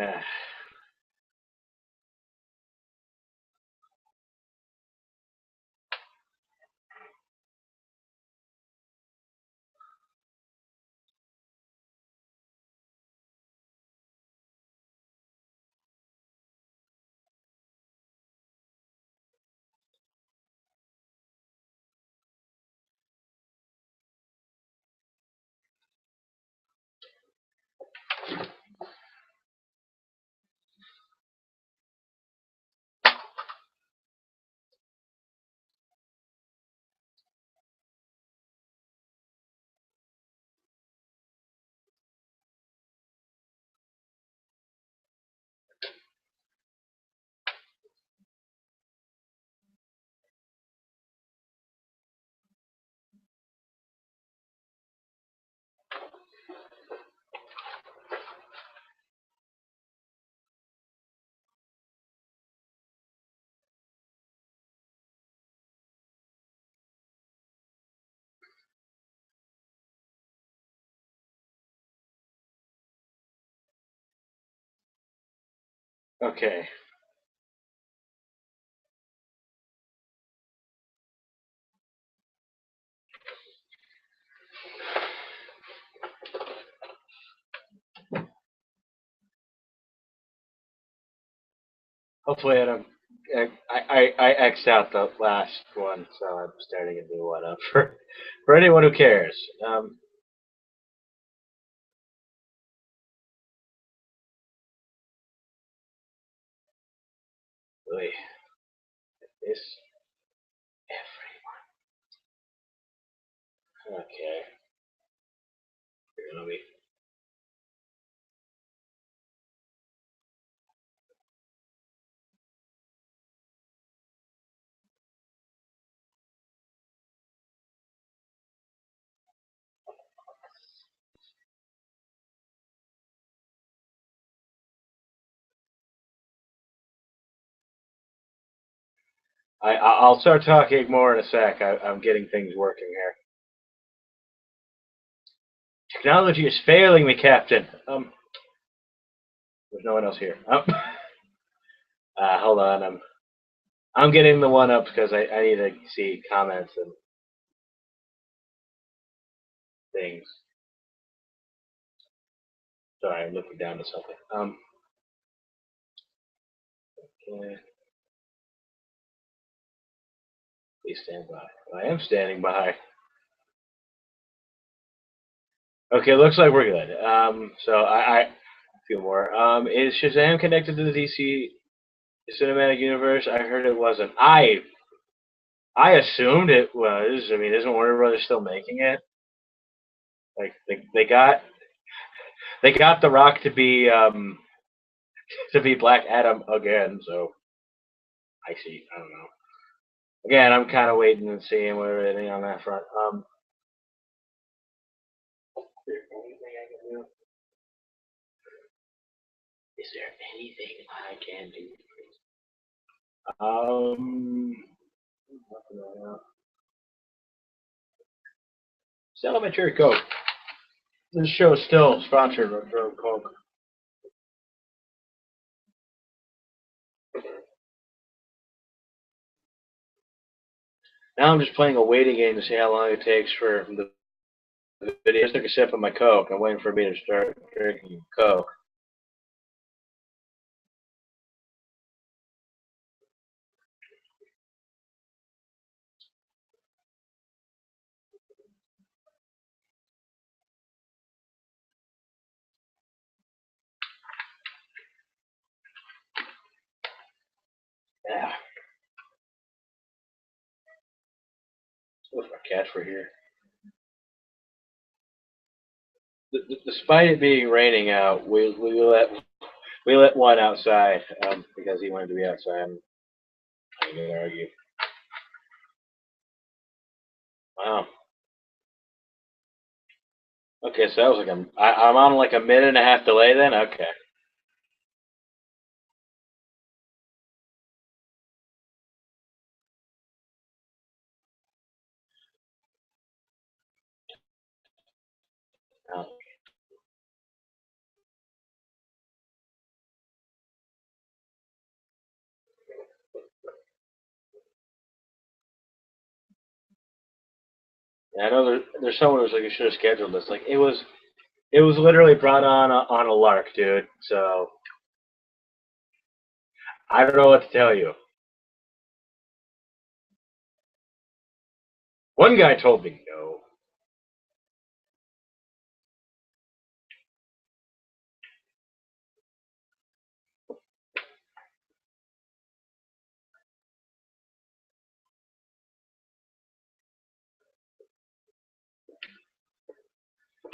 Uh, okay. Hopefully I don't. I X'd out the last one, so I'm starting a new one up for anyone who cares. Really, this every okay. Let me. I'll start talking more in a sec. I'm getting things working here. Technology is failing me, Captain. There's no one else here. Hold on. I'm getting the one up because I need to see comments and things. Sorry, I'm looking down to something. Okay, please stand by. I am standing by. Okay, looks like we're good. So I a few more. Is Shazam connected to the DC cinematic universe? I heard it wasn't. I assumed it was. I mean, isn't Warner Brothers still making it? Like they got The Rock to be Black Adam again. So I see. I don't know. Again, I'm kind of waiting and seeing what everything on that front. Is there anything I can do? Is there anything I can do? Nothing right now. Celebratory Coke. This show is still sponsored by Coke. Now I'm just playing a waiting game to see how long it takes for the video. I just took a sip of my Coke. I'm waiting for me to start drinking Coke. Yeah. What if my cats were here? Despite it being raining out, we let one outside because he wanted to be outside. I ain't gonna argue. Wow. Okay, so that was like I'm on like a minute and a half delay then. Okay. And I know there's someone who's like, you should have scheduled this. Like it was literally brought on a lark, dude. So I don't know what to tell you. One guy told me no.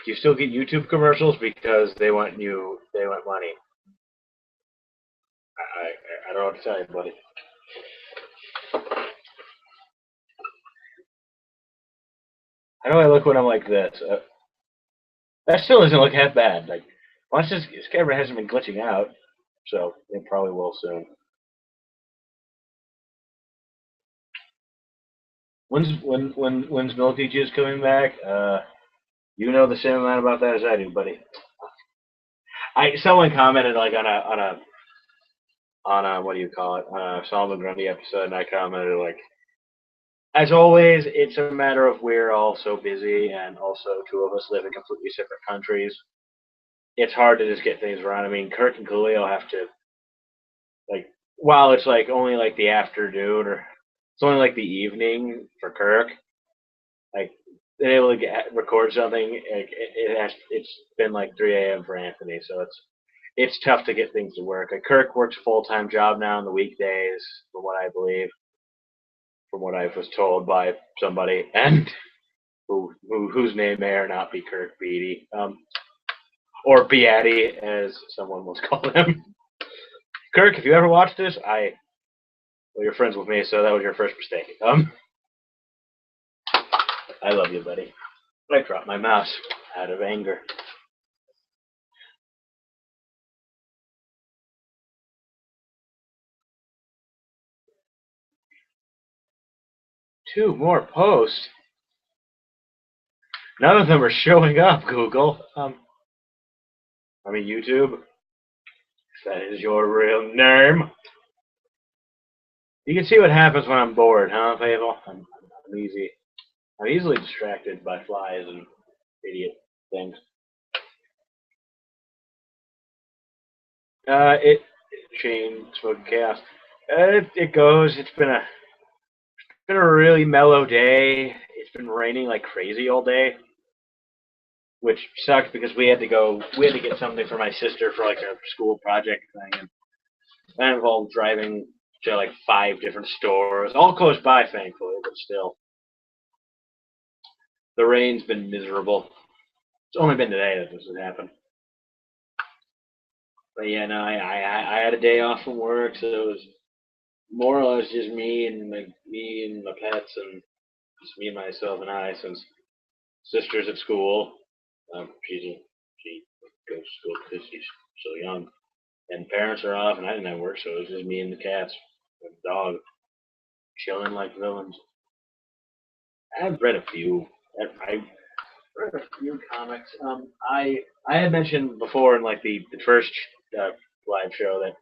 You still get YouTube commercials because they want money. I don't know what to tell you, buddy. How do I look when I'm like this? That still doesn't look half bad. Like, watch this camera hasn't been glitching out, so it probably will soon. When's Milky Juice coming back? You know the same amount about that as I do, buddy. Someone commented like on a what do you call it? On a Solomon Grundy episode, and I commented like, as always, it's a matter of we're all so busy, and also two of us live in completely separate countries. It's hard to just get things around. I mean, Kirk and Khalil have to like, while it's like only like the afternoon or it's only like the evening for Kirk, like being able to record something, like, it's been like 3 a.m. for Anthony, so it's tough to get things to work. Like, Kirk works a full time job now on the weekdays, from what I believe, from what I was told by somebody, and whose name may or not be Kirk Beatty, or Beatty as someone was calling him. Kirk, if you ever watch this, well, you're friends with me, so that was your first mistake. I love you, buddy. I dropped my mouse out of anger. Two more posts. None of them are showing up, Google. I mean, YouTube. If that is your real name. You can see what happens when I'm bored, huh, Fable? I'm easily distracted by flies and idiot things. It Chain Smoking Chaos. It goes. It's been a really mellow day. It's been raining like crazy all day, which sucked because we had to get something for my sister for like a school project thing, and that involved driving to like 5 different stores, all close by, thankfully, but still, the rain's been miserable. It's only been today that this has happened. But yeah, no, I had a day off from work, so it was more or less just me and my pets, and just me and myself and I, since sister's at school. She goes to school because she's so young, and parents are off, and I didn't have work, so it was just me and the cats and the dog chilling like villains. I've read a few. I've read a few comics. I had mentioned before in like the first uh, live show that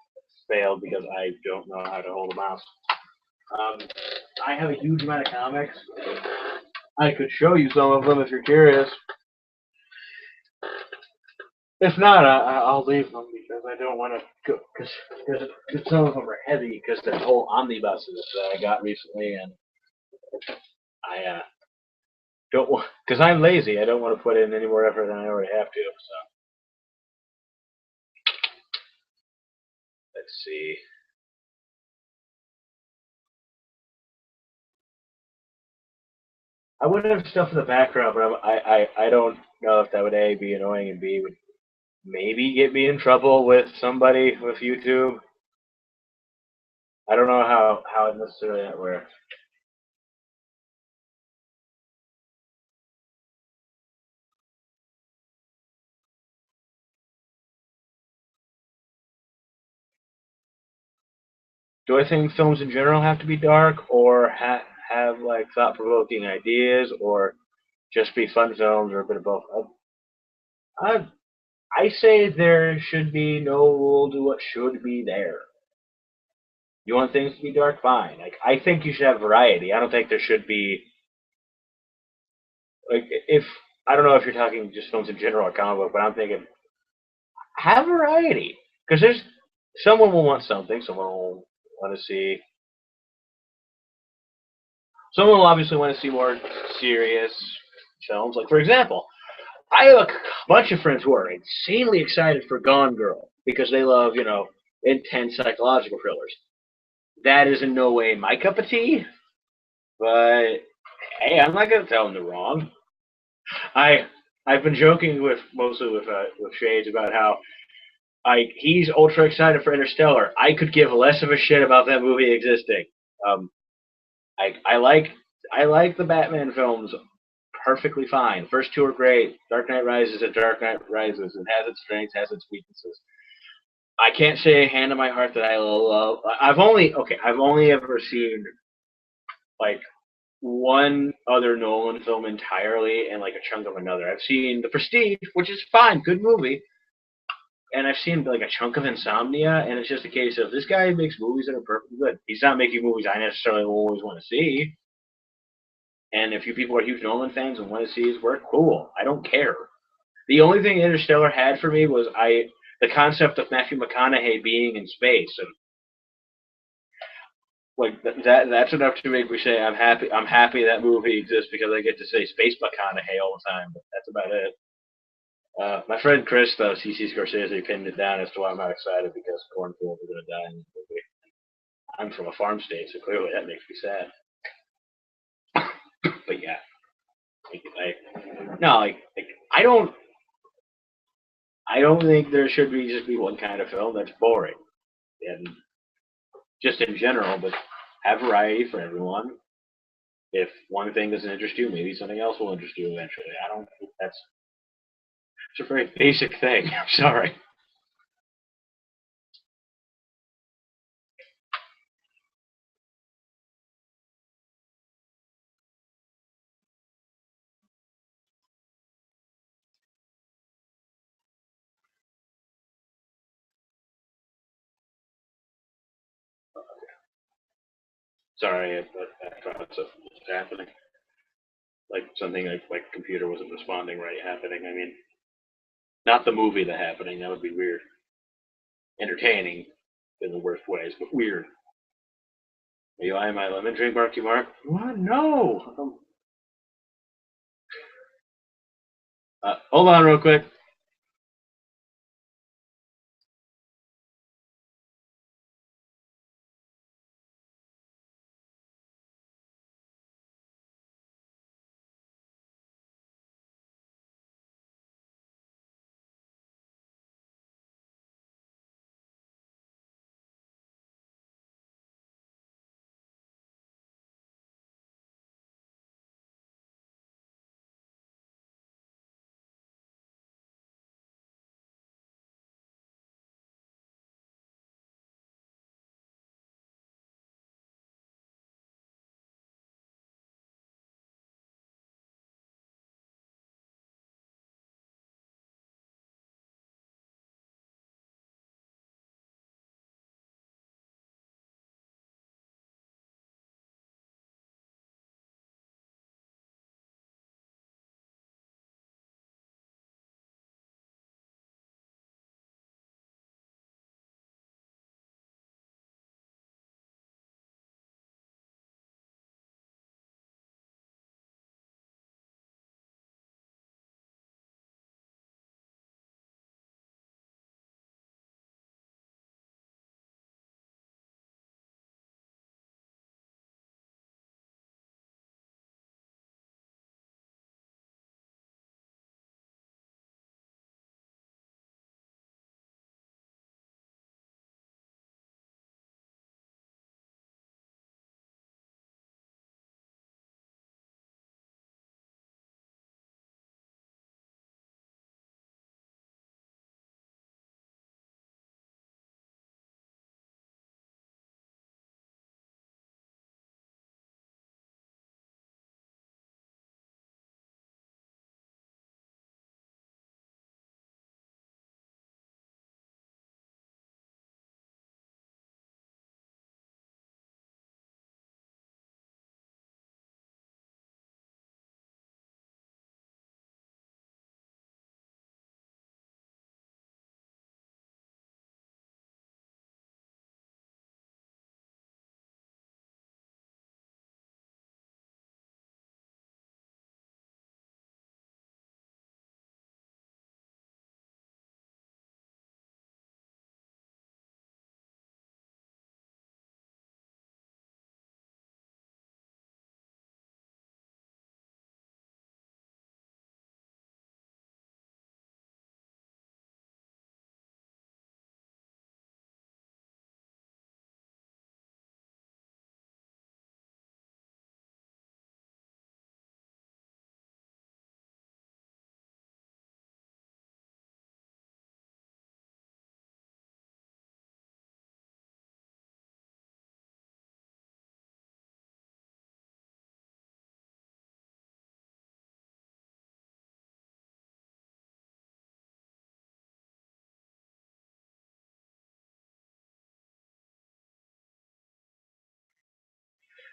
failed because I don't know how to hold a mouse. Um, I have a huge amount of comics. I could show you some of them if you're curious. If not, I'll leave them because I don't want to go because some of them are heavy because they're whole omnibuses that I got recently, and I don't want because I'm lazy. I don't want to put in any more effort than I already have to. So let's see. I would have stuff in the background, but I don't know if that would A, be annoying, and B, would maybe get me in trouble with somebody with YouTube. I don't know how it necessarily that works. Do I think films in general have to be dark, or have like thought-provoking ideas, or just be fun films, or a bit of both? I I say there should be no rule to what should be there. You want things to be dark? Fine. Like, I think you should have variety. I don't think there should be Like if I don't know if you're talking just films in general or comic book, but I'm thinking have variety because there's someone will want something, someone will want to see, someone will obviously want to see more serious films. Like for example, I have a bunch of friends who are insanely excited for Gone Girl because they love intense psychological thrillers. That is in no way my cup of tea, but hey, I'm not gonna tell them they're wrong. I I've been joking with mostly with Shades about how he's ultra excited for Interstellar. I could give less of a shit about that movie existing. Um, I like the Batman films perfectly fine. First two are great. Dark Knight Rises and Dark Knight Rises. It has its strengths, has its weaknesses. I can't say hand on my heart that I love. I've only ever seen like one other Nolan film entirely and like a chunk of another. I've seen The Prestige, which is fine, good movie, and I've seen like a chunk of Insomnia, and it's just a case of this guy makes movies that are perfectly good. He's not making movies I necessarily always want to see, and if you people are huge Nolan fans and want to see his work, cool. I don't care. The only thing Interstellar had for me was the concept of Matthew McConaughey being in space, and like that's enough to make me say I'm happy that movie exists because I get to say Space McConaughey all the time. But that's about it. My friend Chris though, CC Scorsese pinned it down as to why I'm not excited because cornfields are gonna die in the movie. I'm from a farm state, so clearly that makes me sad. But yeah, no, I don't think there should be just be one kind of film that's boring, and just in general, but have variety for everyone. If one thing doesn't interest you, maybe something else will interest you eventually. I don't think that's it's a very basic thing. I'm sorry. Sorry if I thought something was happening. Like something like computer wasn't responding right happening. I mean, not the movie that happening. That would be weird. Entertaining in the worst ways, but weird. Are you eyeing my lemon drink, Marky Mark? What? No. Hold on, real quick.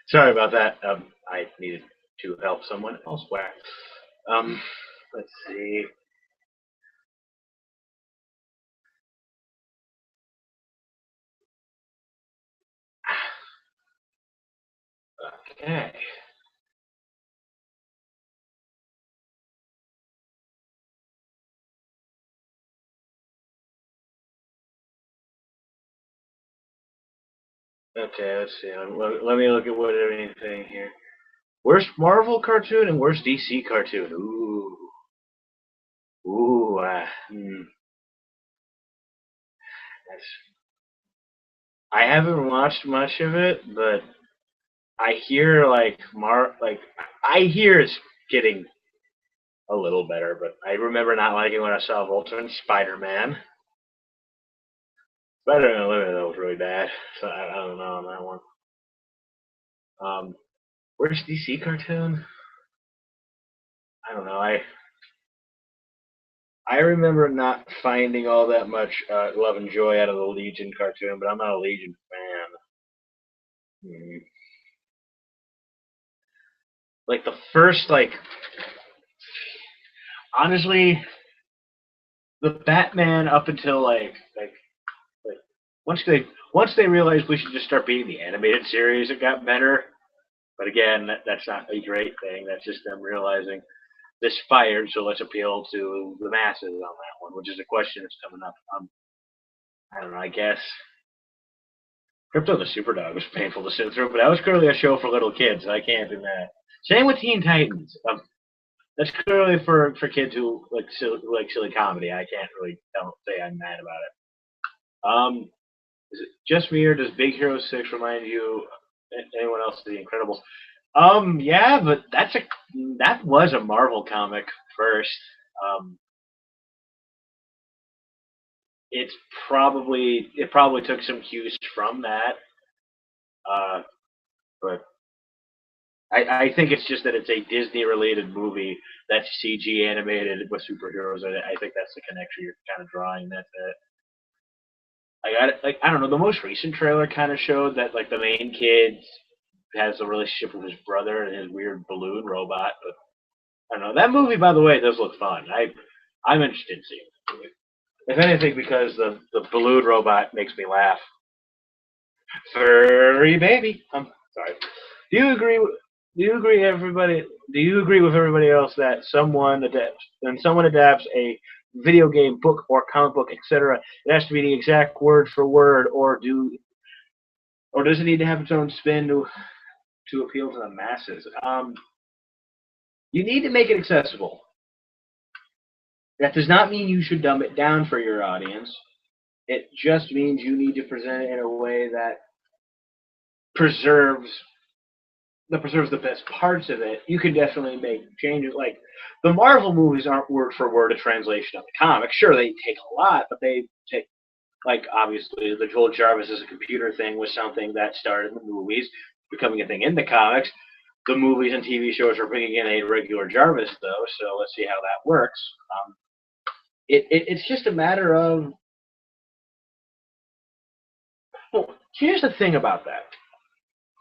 Sorry about that. I needed to help someone elsewhere. Um, let's see. Okay. Okay, let's see. Let me look at what anything here. Worst Marvel cartoon and worst DC cartoon. Ooh. Ooh. That's, I haven't watched much of it, but I hear I hear it's getting a little better, but I remember not liking when I saw Ultimate Spider-Man. Spider-Man Unlimited though was really bad, so I don't know on that one. Um, Worst DC cartoon? I don't know. I remember not finding all that much love and joy out of the Legion cartoon, but I'm not a Legion fan. Hmm. Like the first, honestly, the Batman up until like once they realized we should just start beating the animated series, it got better. But again, that's not a great thing. That's just them realizing this fired, so let's appeal to the masses on that one, which is a question that's coming up. I don't know. I guess Crypto the Superdog was painful to sit through, but that was clearly a show for little kids. So I can't do that. Same with Teen Titans. That's clearly for kids who like silly comedy. I can't really don't say I'm mad about it. Is it just me or does Big Hero 6 remind you anyone else of The Incredibles? Yeah, but that was a Marvel comic first. Um, it probably took some cues from that, uh, but I think it's just that it's a Disney related movie that's CG animated with superheroes. I think that's the connection you're kind of drawing. That's it. I don't know. The most recent trailer kind of showed that like the main kid has a relationship with his brother and his weird balloon robot. But I don't know. That movie, by the way, does look fun. I'm interested in seeing it. If anything, because the balloon robot makes me laugh. Furry baby. I'm sorry. Do you agree? Do you agree, everybody? Do you agree with everybody else that someone adapts a video game, book, or comic book, etc., it has to be the exact word for word, or does it need to have its own spin to appeal to the masses? You need to make it accessible. That does not mean you should dumb it down for your audience. It just means you need to present it in a way preserves preserves the best parts of it. You can definitely make changes. Like the Marvel movies aren't word for word a translation of the comic. Sure, they take a lot, but they take like obviously the Joel Jarvis as a computer thing was something that started in the movies, becoming a thing in the comics. The movies and TV shows are bringing in a regular Jarvis though, so let's see how that works. Um, it's just a matter of well, here's the thing about that.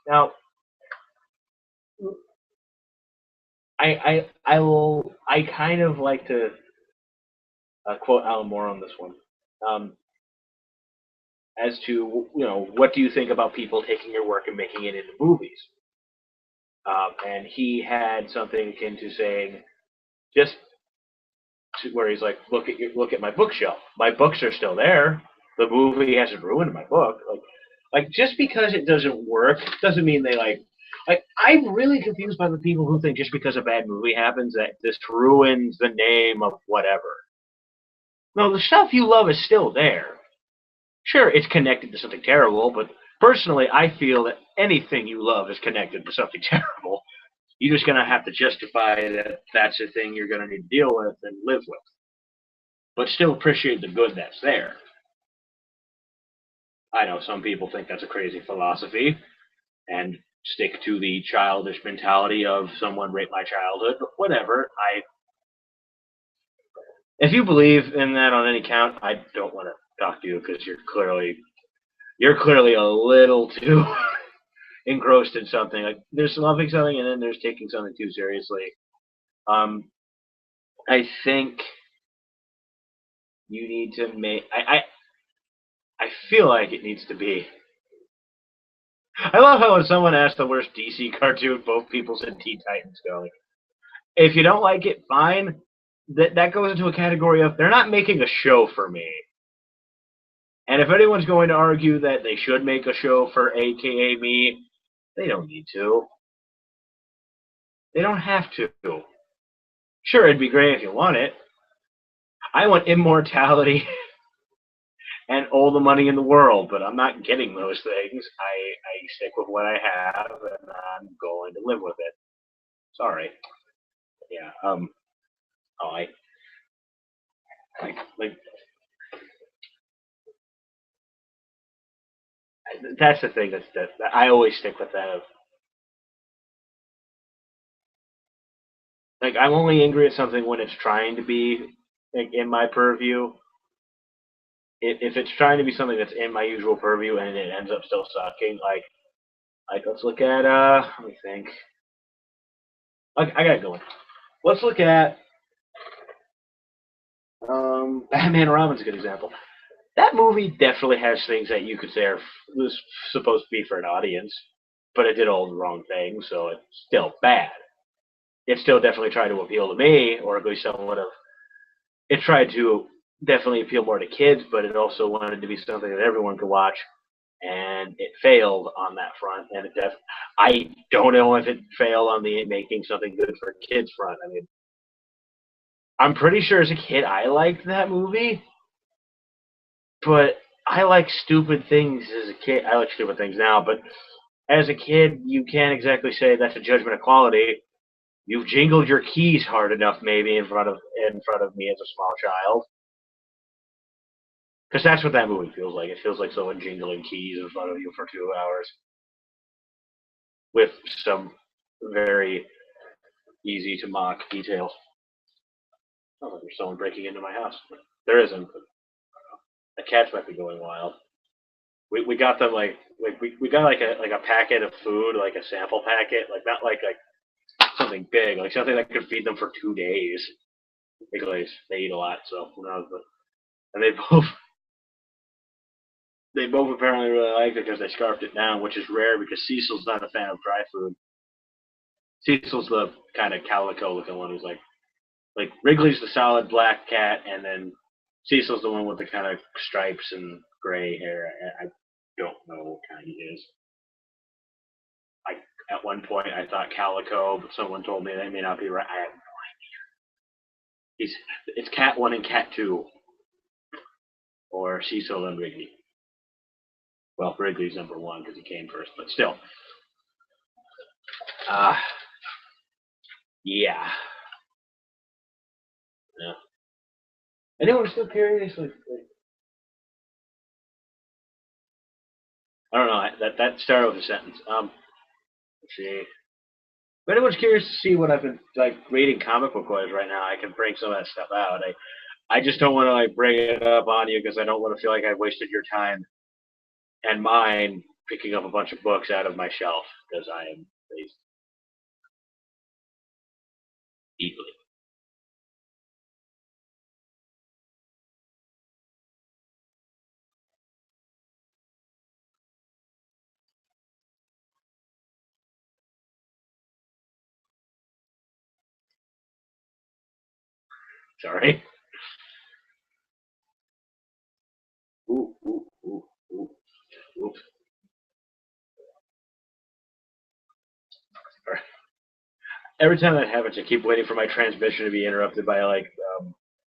Now, I kind of like to quote Alan Moore on this one. Um, as to what do you think about people taking your work and making it into movies? And he had something akin to saying just where he's like, look at my bookshelf. My books are still there. The movie hasn't ruined my book. Like just because it doesn't work doesn't mean they like. I'm really confused by the people who think just because a bad movie happens that this ruins the name of whatever. No, the stuff you love is still there. Sure, it's connected to something terrible, but personally, I feel that anything you love is connected to something terrible. You're just gonna have to justify that that's a thing you're gonna need to deal with and live with, but still appreciate the good that's there. I know some people think that's a crazy philosophy and stick to the childish mentality of someone raped my childhood, but whatever. If you believe in that on any count, I don't want to talk to you because you're clearly a little too engrossed in something. Like there's loving something, and then there's taking something too seriously. Um, I think you need to make. I feel like it needs to be. I love how when someone asks the worst DC cartoon, both people said Teen Titans Go. If you don't like it, fine. That goes into a category of they're not making a show for me. And if anyone's going to argue that they should make a show for AKA me, they don't need to. They don't have to. Sure, it'd be great if you want it. I want immortality and all the money in the world, but I'm not getting those things. I stick with what I have, and I'm going to live with it. Sorry. Yeah. Oh, like that's the thing that I always stick with that. Like I'm only angry at something when it's trying to be like in my purview. If it's trying to be something that's in my usual purview and it ends up still sucking, like let's look at let me think. I got going. Let's look at Batman and Robin's a good example. That movie definitely has things that you could say was supposed to be for an audience, but it did all the wrong things, so it's still bad. It still definitely tried to appeal to me, or at least somewhat of. It tried to definitely appeal more to kids, but it also wanted to be something that everyone could watch, and it failed on that front. And I don't know if it failed on the making something good for kids front. I mean, I'm pretty sure as a kid I liked that movie, but I like stupid things as a kid. I like stupid things now, but as a kid, you can't exactly say that's a judgment of quality. You've jingled your keys hard enough, maybe in front of me as a small child, because that's what that movie feels like. It feels like someone jingling keys in front of you for 2 hours with some very easy to mock details. Oh, there's someone breaking into my house. There isn't. The cats might be going wild. We got them we got like a packet of food, like a sample packet, like not like something big, like something that could feed them for 2 days. Because they eat a lot, so who knows? But and they both apparently really liked it because they scarfed it down, which is rare because Cecil's not a fan of dry food. Cecil's the kind of calico looking one who's like Wrigley's the solid black cat, and then Cecil's the one with the kind of stripes and gray hair. I don't know what kind he is. I At one point I thought calico, but someone told me that may not be right. I have it's cat one and cat two, or Cecil and Wrigley. Well, Wrigley's number one because he came first, but still. Uh, yeah. Yeah. Anyone still curious? I don't know. That started with a sentence. Let's see. If anyone's curious to see what I've been like reading comic book wise right now, I can bring some of that stuff out. I just don't want to like bring it up on you because I don't want to feel like I wasted your time and mine picking up a bunch of books out of my shelf because I am lazy easily. Sorry. Ooh, ooh, ooh, ooh, ooh. Every time that happens, I keep waiting for my transmission to be interrupted by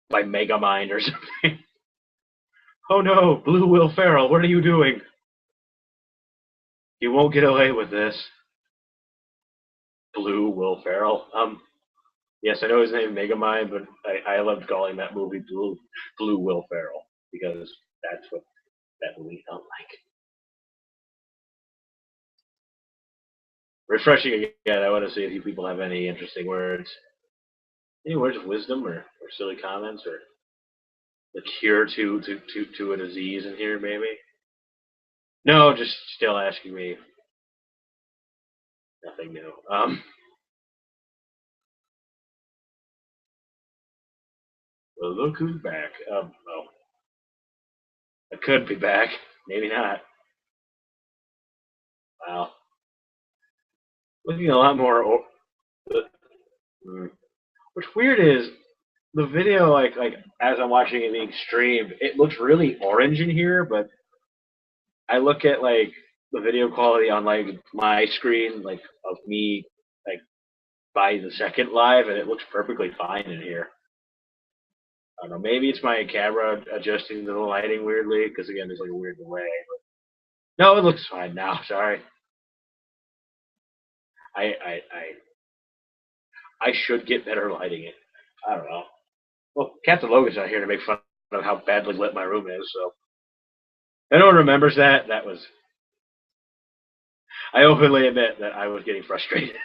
by Megamind or something. Oh no, Blue Will Ferrell, what are you doing? You won't get away with this. Blue Will Ferrell. Yes, I know his name is Megamind, but I loved calling that movie Blue Will Ferrell because that's what that movie felt like. Refreshing again. I want to see if you people have any interesting words. Any words of wisdom or silly comments or the cure to a disease in here, maybe? No, just still asking me Nothing new. Well, look who's back. Oh, I could be back. Maybe not. Wow. Looking a lot more. What's weird is the video, like as I'm watching it being streamed, it looks really orange in here, but I look at like the video quality on like my screen, like of me, like by the second live, and it looks perfectly fine in here. I don't know. Maybe it's my camera adjusting to the lighting weirdly, because again, there's like a weird delay. No, it looks fine now. Sorry. I I I I should get better lighting. It. I don't know. Well, Captain Logan's not here to make fun of how badly lit my room is, so anyone remembers that. That was. I openly admit that I was getting frustrated.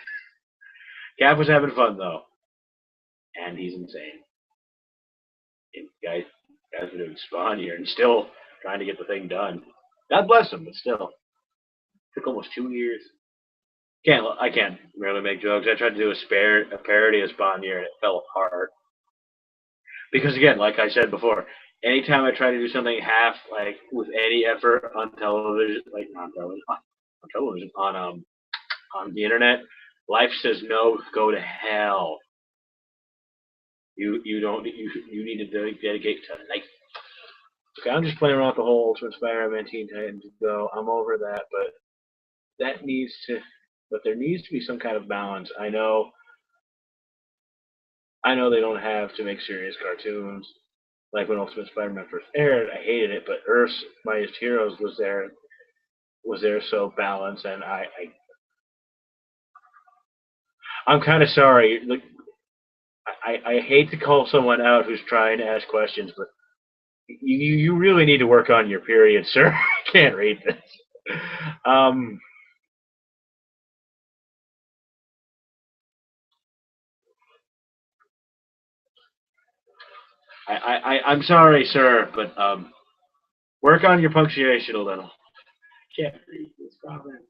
Cap was having fun though, and he's insane. And guys are doing Spawn here and still trying to get the thing done. God bless him, but still, took almost 2 years. I can't really make jokes. I tried to do a parody of Spawn here and it fell apart. Because again, like I said before, anytime I try to do something half like with any effort on television, like not television, on television, on the internet, life says no, go to hell. You don't you need to dedicate to life. Okay, I'm just playing around with the whole Ultimate Spider-Man Teen Titans Go. I'm over that, but that needs to, but there needs to be some kind of balance. I know they don't have to make serious cartoons. Like when Ultimate Spider-Man first aired, I hated it, but Earth's Mightiest Heroes was there so balanced, and I'm kind of sorry. Like, I hate to call someone out who's trying to ask questions, but you really need to work on your period, sir. I can't read this. Um, I'm sorry, sir, but work on your punctuation a little. Can't read this comment.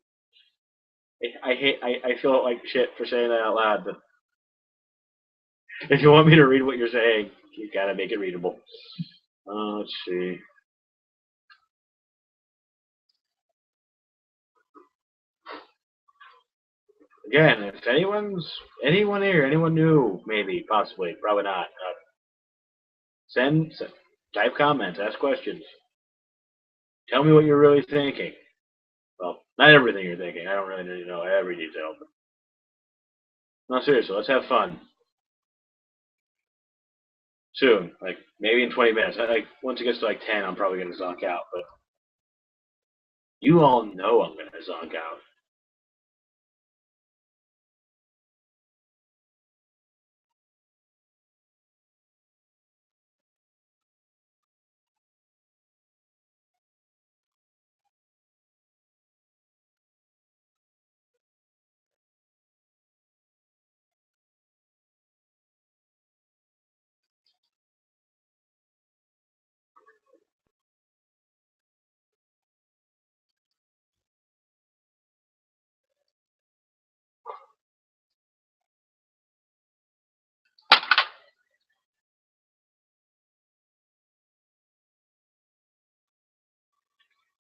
I feel like shit for saying that out loud, but if you want me to read what you're saying, you gotta make it readable. Let's see. Again, if anyone here, anyone new, maybe, possibly, probably not. Send type comments, ask questions. Tell me what you're really thinking. Well, not everything you're thinking. I don't really need to know every detail. But no, seriously, let's have fun soon. Like maybe in 20 minutes. Like once it gets to like 10, I'm probably gonna zonk out. But you all know I'm gonna zonk out.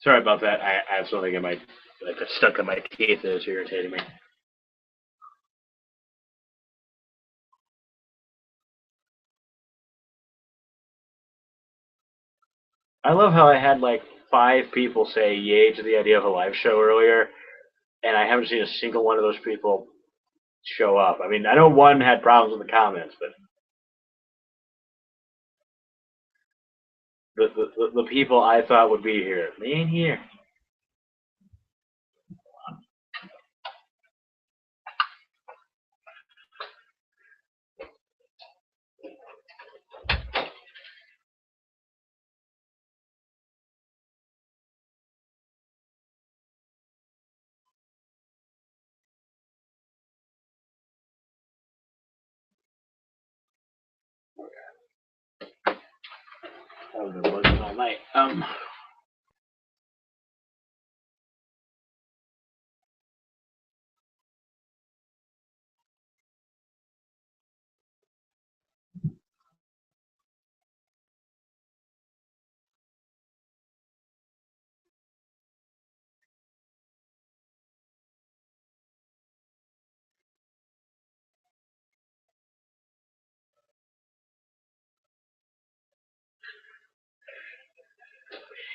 Sorry about that. I have something in my like stuck in my teeth that is irritating me. I love how I had like 5 people say yay to the idea of a live show earlier, and I haven't seen a single one of those people show up. I mean, I know one had problems with the comments, but the people I thought would be here, they ain't here. I've been working all night.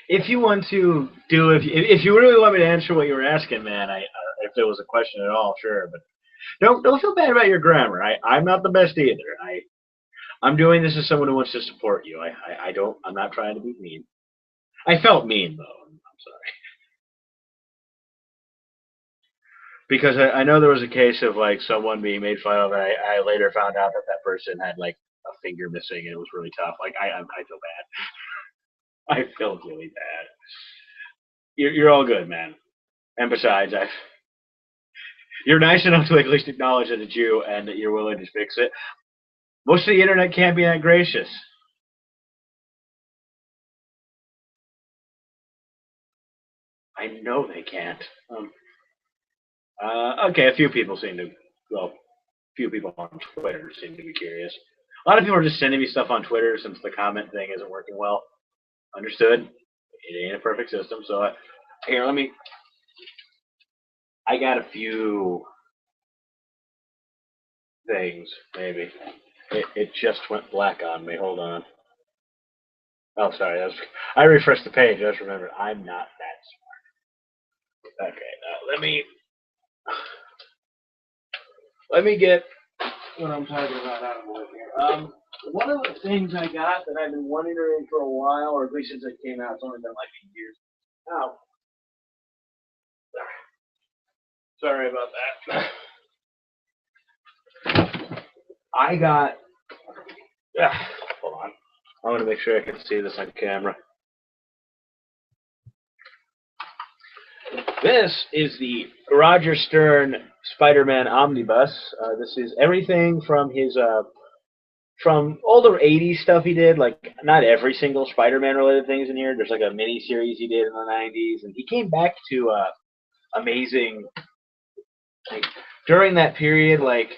if you want to do, if you really want me to answer what you were asking, man, if there was a question at all, sure, but don't feel bad about your grammar. I'm not the best either. I'm doing this as someone who wants to support you. I'm not trying to be mean. I felt mean though. I'm sorry. Because I know there was a case of like someone being made fun of, and I later found out that that person had like a finger missing, and it was really tough. Like I feel bad. I feel really bad. You're all good, man. And besides, you're nice enough to at least acknowledge that it's you and that you're willing to fix it. Most of the internet can't be that gracious. I know they can't. Okay, a few people seem to. Well, a few people on Twitter seem to be curious. A lot of people are just sending me stuff on Twitter since the comment thing isn't working well. Understood. It ain't a perfect system, so here, let me. I got a few things, maybe. It just went black on me. Hold on. Oh, sorry. I refreshed the page. I just remembered I'm not that smart. Okay, let me get what I'm talking about out of the way here. One of the things I got that I've been wanting to read for a while, or at least since it came out, it's only been like 8 years. Oh, sorry about that. I got. Hold on. I want to make sure I can see this on camera. This is the Roger Stern Spider-Man Omnibus. This is everything from his from older '80s stuff he did. Like not every single Spider-Man related things in here. There's like a mini series he did in the '90s, and he came back to amazing. Like during that period, like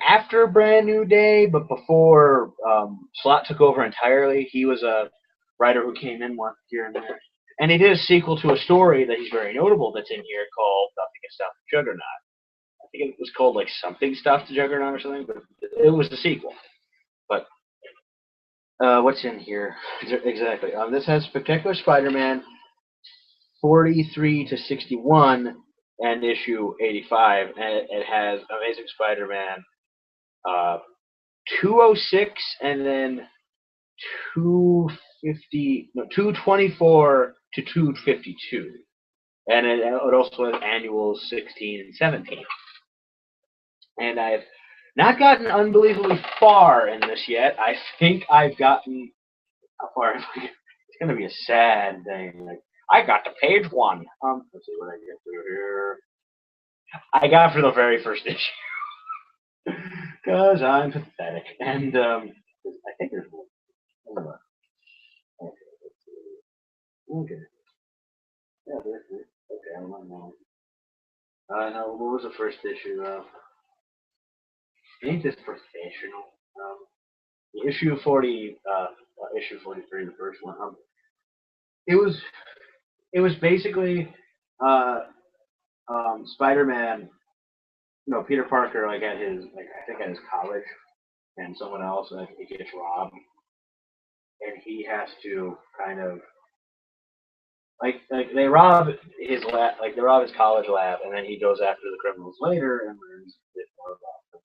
after Brand New Day, but before Slott took over entirely, he was a writer who came in one here and there. And he did a sequel to a story that he's very notable that's in here called Nothing Can Stop the Juggernaut. I think it was called like Something Stuff the Juggernaut or something, but it was the sequel. But what's in here? Exactly. This has Spectacular Spider-Man 43 to 61 and issue 85. And it has Amazing Spider-Man 206 and then 224 to 252. And it also has annuals 16 and 17. And I've not gotten unbelievably far in this yet. I think I've gotten how far? It's gonna be a sad thing. Like I got to page 1. Let's see what I get through here. I got for the very first issue because I'm pathetic. And I think there's more. Okay. Yeah, there's okay. I don't know. No, what was the first issue? Ain't this professional? Issue 40, issue 43, the first one. It was it was basically uh, Spider-Man. No, Peter Parker, like at his like I think at his college, and someone else, and he gets robbed, and he has to kind of like they rob his lab, like they rob his college lab, and then he goes after the criminals later and learns a bit more about them.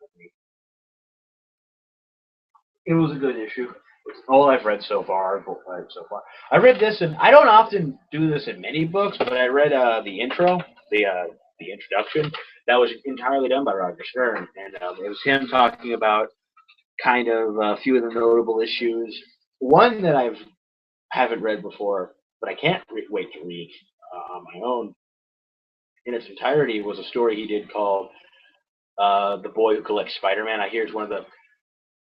It was a good issue. It's all I've read so far. I read this, and I don't often do this in many books, but I read the intro, the introduction. That was entirely done by Roger Stern, and it was him talking about kind of a few of the notable issues. One that I haven't read before, but I can't wait to read on my own in its entirety was a story he did called "The Boy Who Collects Spider-Man." I hear it's one of the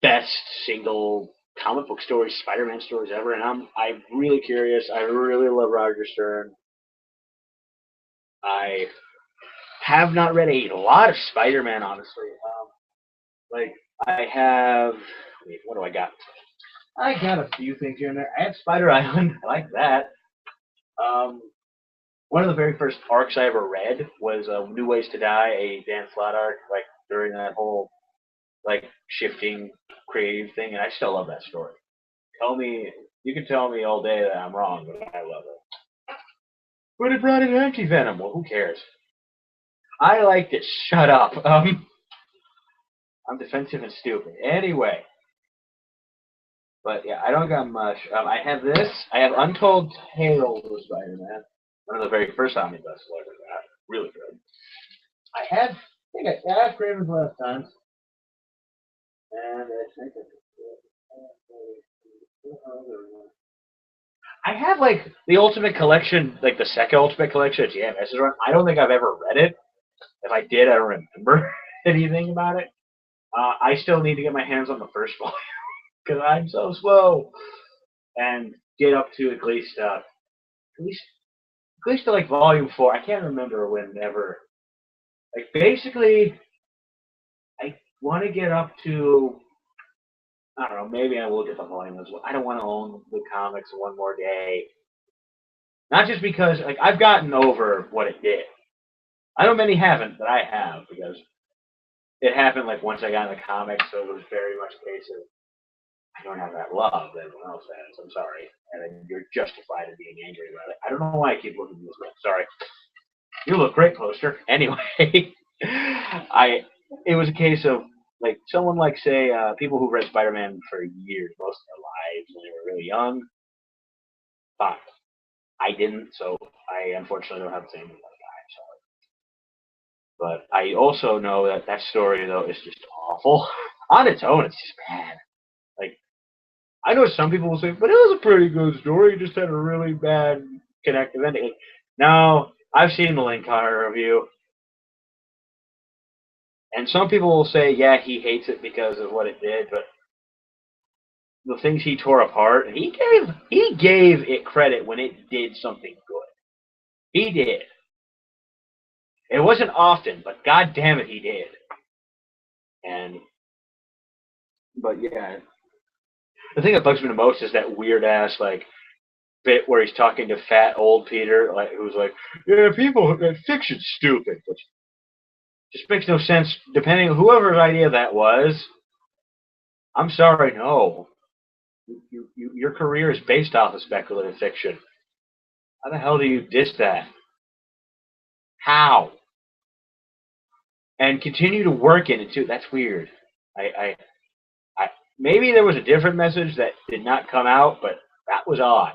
best single comic book stories, Spider-Man stories ever, and I'm really curious. I really love Roger Stern. I have not read a lot of Spider-Man, honestly. Like I have. Wait, what do I got? I got a few things here and there. I have Spider Island. I like that. Um, one of the very first arcs I ever read was New Ways to Die, a Dan Slott arc, like during that whole like shifting creative thing, and I still love that story. Tell me You can tell me all day that I'm wrong, but I love it. But it brought in anti-venom. Well, who cares? I liked it. Shut up. I'm defensive and stupid. Anyway. But yeah, I don't got much. I have this. I have Untold Tales of Spider-Man. One of the very first omnibus I ever got. Really good. I have Craven's Last Times. And I have like the Ultimate Collection, like the second Ultimate Collection of JMS's run. I don't think I've ever read it. If I did, I don't remember anything about it. I still need to get my hands on the first volume because I'm so slow, and get up to at least to like volume 4. I can't remember whenever. Like basically, I want to get up to. I don't know. Maybe I will get the volume as well. I don't want to own the comics one more day. Not just because like I've gotten over what it did. I know many haven't, but I have because it happened like once I got in the comics, so it was very much a case of I don't have that love that everyone else has. I'm sorry, and you're justified in being angry about it. I don't know why I keep looking at this. Sorry. You look great, poster. Anyway, it was a case of like someone like say people who've read Spider-Man for years, most of their lives when they were really young. Fine. I didn't, so I unfortunately don't have the same as that guy. Sorry. But I also know that that story though is just awful. On its own, it's just bad. Like I know some people will say, but it was a pretty good story. It just had a really bad connective ending. No, I've seen the Linkara review, and some people will say, yeah, he hates it because of what it did, but the things he tore apart, he gave it credit when it did something good. He did. It wasn't often, but god damn it, he did. And but yeah, the thing that bugs me the most is that weird ass like bit where he's talking to fat old Peter, like who's like, yeah, people, fiction's stupid, which just makes no sense. Depending on whoever's idea that was, I'm sorry, no. Your career is based off of speculative fiction. How the hell do you diss that? How? And continue to work in it too. That's weird. I maybe there was a different message that did not come out, but that was odd.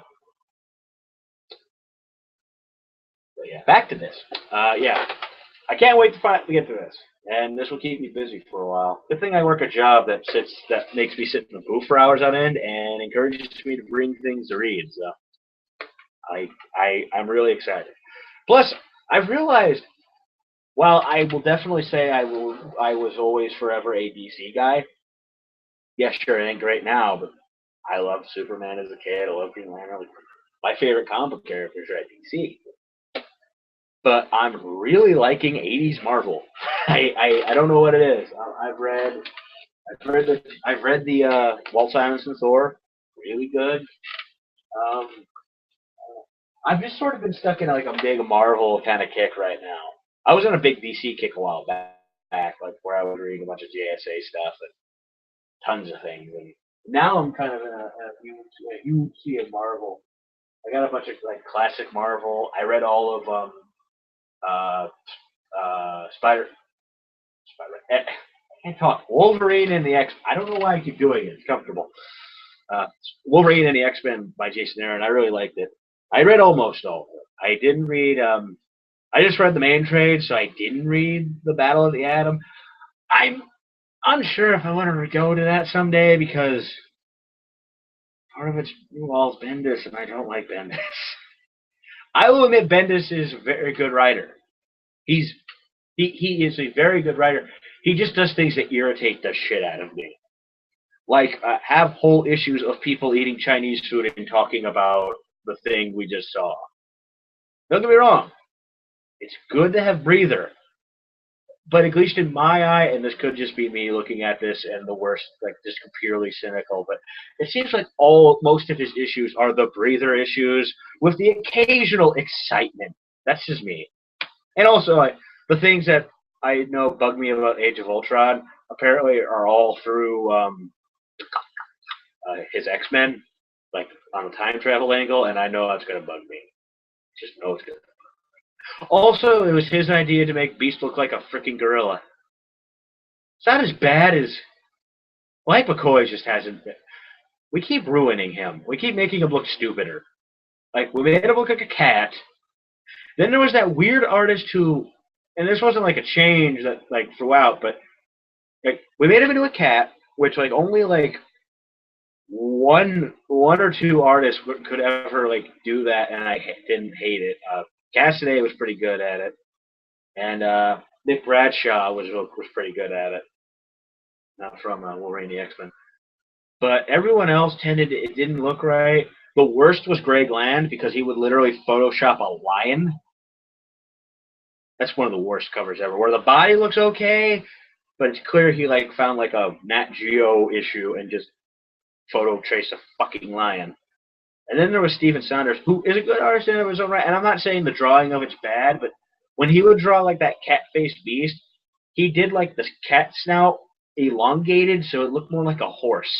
But yeah, back to this. Yeah, I can't wait to get to this, and this will keep me busy for a while. Good thing I work a job that makes me sit in the booth for hours on end and encourages me to bring things to read. So I'm really excited. Plus, I've realized while I will definitely say I was always forever a DC guy. Yeah, sure, it ain't great now, but I loved Superman as a kid. I loved Green Lantern. My favorite comic book characters are at DC. But I'm really liking 80s Marvel. I don't know what it is. I've read the Walt Simonson Thor. Really good. Um, I've just sort of been stuck in like a big Marvel kind of kick right now. I was in a big DC kick a while back, like where I was reading a bunch of JSA stuff and tons of things. And now I'm kind of in a huge sea of Marvel. I got a bunch of like classic Marvel. I read all of uh, Spider. I can't talk. Wolverine and the X. I don't know why I keep doing it. It's comfortable. Wolverine and the X-Men by Jason Aaron. I really liked it. I read almost all of it. I didn't read. I just read the main trade, so I didn't read the Battle of the Atom. I'm unsure if I want to go to that someday because part of it's Walls Bendis, and I don't like Bendis. I will admit Bendis is a very good writer. He is a very good writer. He just does things that irritate the shit out of me. Like have whole issues of people eating Chinese food and talking about the thing we just saw. Don't get me wrong. It's good to have Breather. But at least in my eye, and this could just be me looking at this and the worst, like just purely cynical, but it seems like most of his issues are the Breather issues with the occasional excitement. That's just me. And also, the things that I know bug me about Age of Ultron apparently are all through his X-Men. Like on the time travel angle, and I know that's gonna bug me. Just know it's gonna. Also, it was his idea to make Beast look like a freaking gorilla. It's not as bad as Mike McCoy just hasn't. We keep ruining him. We keep making him look stupider. Like we made him look like a cat. Then there was that weird artist who, and this wasn't like a change that like throughout, but like we made him into a cat, which like only like one or two artists could ever like do that, and I didn't hate it. Cassidy was pretty good at it, and Nick Bradshaw was pretty good at it. Not from Wolverine the X-Men, but everyone else it didn't look right. The worst was Greg Land because he would literally Photoshop a lion. That's one of the worst covers ever. Where the body looks okay, but it's clear he like found like a Nat Geo issue and just photo traced a fucking lion. And then there was Stephen Saunders, who is a good artist in his own right. And I'm not saying the drawing of it's bad, but when he would draw like that cat-faced beast, he did like the cat snout elongated so it looked more like a horse.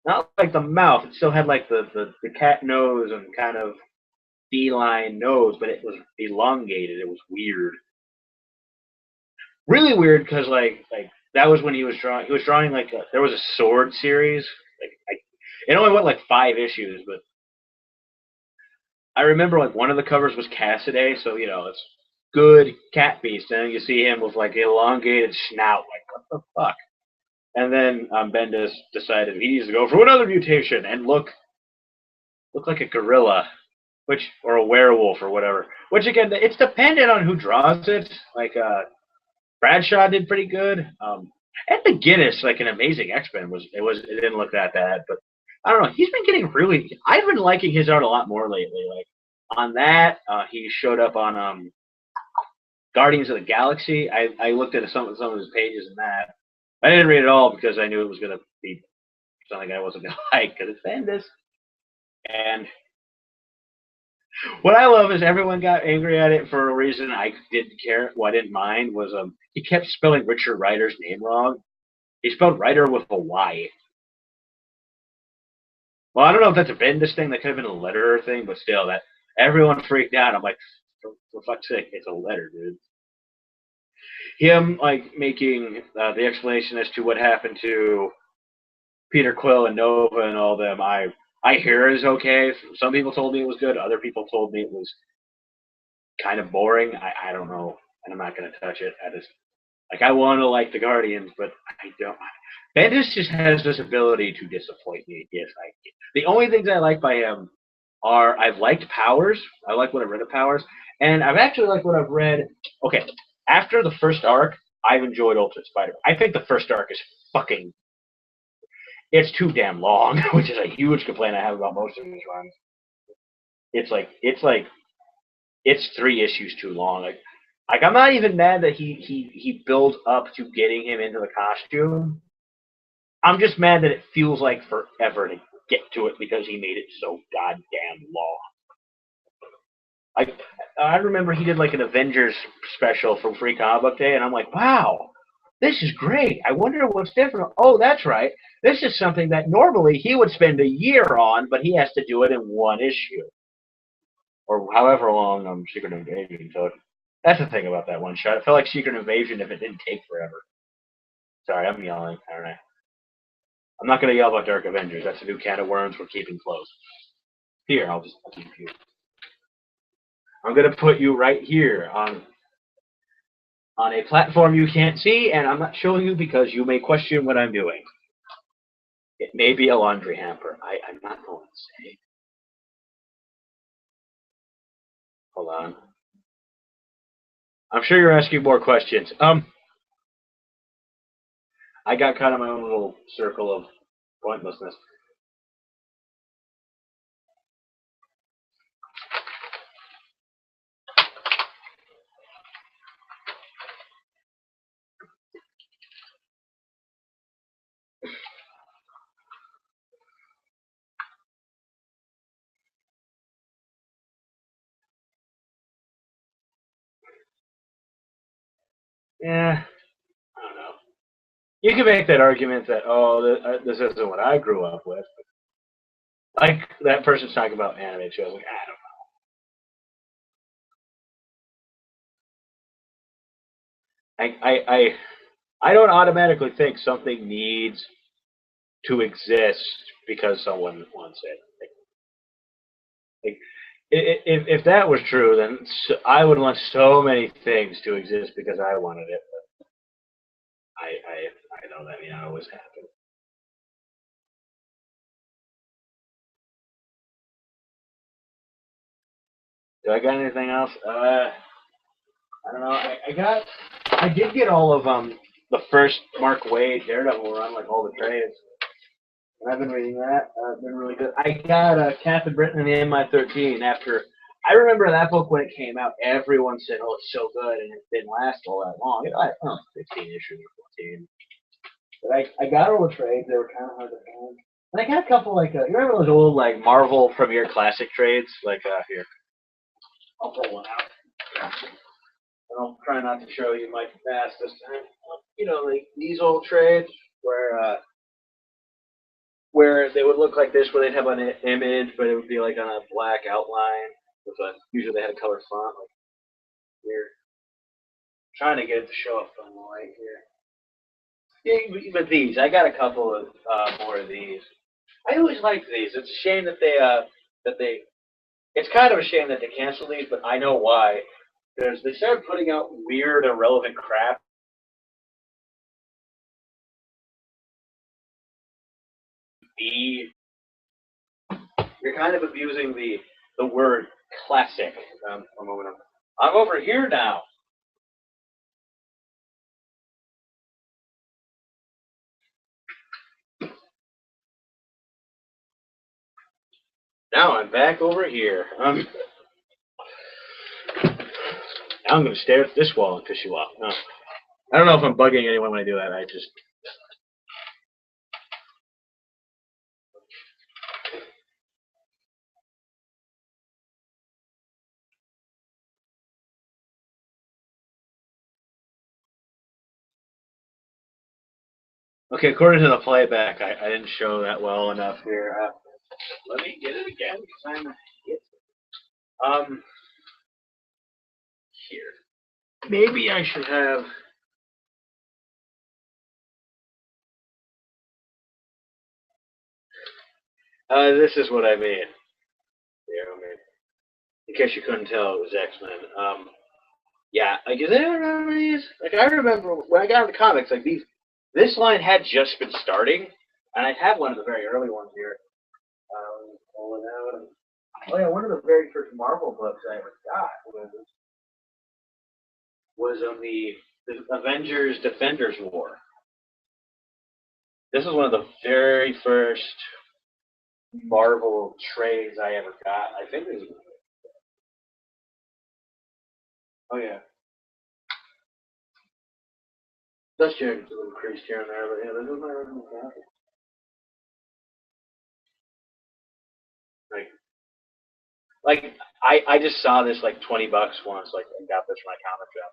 Not like the mouth. It still had like the cat nose and kind of feline nose, but it was elongated. It was weird. Really weird because like that was when he was drawing. He was drawing like there was a sword series. It only went like 5 issues, but I remember like one of the covers was Cassidy, so you know it's good cat beast, and then you see him with like elongated snout. Like what the fuck? And then Bendis decided he needs to go for another mutation and look like a gorilla, or a werewolf or whatever. Which again, it's dependent on who draws it. Like Bradshaw did pretty good. Ed McGuinness, like an Amazing X-Men, it didn't look that bad, but I don't know. He's been getting really. I've been liking his art a lot more lately. Like on that, he showed up on Guardians of the Galaxy. I looked at some of his pages in that. I didn't read it all because I knew it was going to be something I wasn't going to like because it's Bendis. And what I love is everyone got angry at it for a reason I didn't care. What I didn't mind was he kept spelling Richard Rider's name wrong. He spelled Rider with a Y. Well, I don't know if that's a Bendis thing. That could have been a letterer thing, but still, that everyone freaked out. I'm like, for fuck's sake, it's a letter, dude. Him like making the explanation as to what happened to Peter Quill and Nova and all them. I hear is okay. Some people told me it was good. Other people told me it was kind of boring. I don't know, and I'm not gonna touch it. I want to like the Guardians, but I don't. Bendis just has this ability to disappoint me. Yes, the only things I like by him are I've liked Powers. I like what I've read of Powers, and I've actually liked what I've read. Okay, after the first arc, I've enjoyed Ultimate Spider. I think the first arc is fucking. It's too damn long, which is a huge complaint I have about most of these runs. It's 3 issues too long. Like I'm not even mad that he builds up to getting him into the costume. I'm just mad that it feels like forever to get to it because he made it so goddamn long. I remember he did like an Avengers special from Free Comic Book Day, and I'm like, wow, this is great. I wonder what's different. Oh, that's right. This is something that normally he would spend a year on, but he has to do it in 1 issue. Or however long Secret Invasion took. That's the thing about that one shot. It felt like Secret Invasion if it didn't take forever. Sorry, I'm yelling. All right. I'm not going to yell about Dark Avengers. That's a new can of worms we're keeping closed. Here, I'll keep you. I'm going to put you right here on a platform you can't see, and I'm not showing you because you may question what I'm doing. It may be a laundry hamper. I'm not going to say. Hold on. I'm sure you're asking more questions. I got kind of my own little circle of pointlessness. Yeah, I don't know. You can make that argument that, oh, this isn't what I grew up with. Like that person's talking about anime too. I was like, I don't. I don't automatically think something needs to exist because someone wants it. Like, if that was true, then I would want so many things to exist because I wanted it. But I know that may not always happen. Do I got anything else? I don't know. I did get all of the first Mark Waid Daredevil run, like all the trades. And I've been reading that. It's been really good. I got Captain Britain and the MI13 after. I remember that book when it came out. Everyone said, "Oh, it's so good," and it didn't last all that long. I don't know, 15 issues or 14. But I got all the trades. They were kind of hard to find. And I got a couple like you remember those old like Marvel Premier Classic trades? Like here, I'll pull one out. And I'll try not to show you my fast this time. You know, like these old trades where they would look like this, where they'd have an image, but it would be like on a black outline with a usually they had a color font like here. Trying to get it to show up on the light here. Yeah, but these, I got a couple of more of these. I always liked these. It's a shame that they. It's kind of a shame that they canceled these, but I know why. Because they started putting out weird, irrelevant crap. The You're kind of abusing the word classic. A moment. I'm over here now. Now I'm back over here. Now I'm going to stare at this wall and piss you off. No. I don't know if I'm bugging anyone when I do that. I just. Okay, according to the playback, I didn't show that well enough here. Let me get it again because I'm. Here. Maybe I should have. This is what I made. Here, I mean, in case you couldn't tell, it was X Men. Yeah, like, does anyone remember these? Like, I remember when I got into comics, like these. This line had just been starting, and I have one of the very early ones here. Pulling out. Oh yeah, one of the very first Marvel books I ever got was on the Avengers Defenders War. This is one of the very first Marvel trades I ever got. I think this is. Oh yeah. Dust jacket's a little creased here and there, but yeah, this is my original copy. Like, I just saw this like $20 once, like, and got this from my comic shop.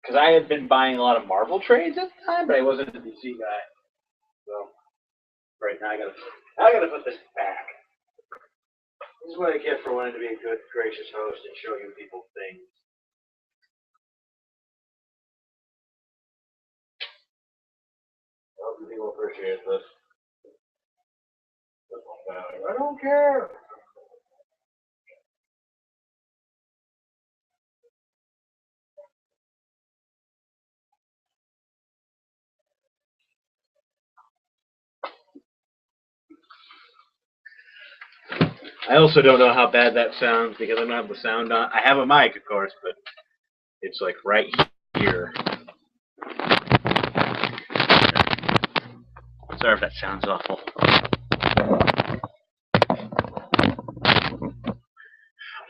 Because I had been buying a lot of Marvel trades at the time, but I wasn't a DC guy. So, right now I gotta put this back. This is what I get for wanting to be a good, gracious host and show you people things. I hope you people appreciate this. I don't care. I also don't know how bad that sounds because I don't have the sound on. I have a mic, of course, but it's like right here. Sorry if that sounds awful.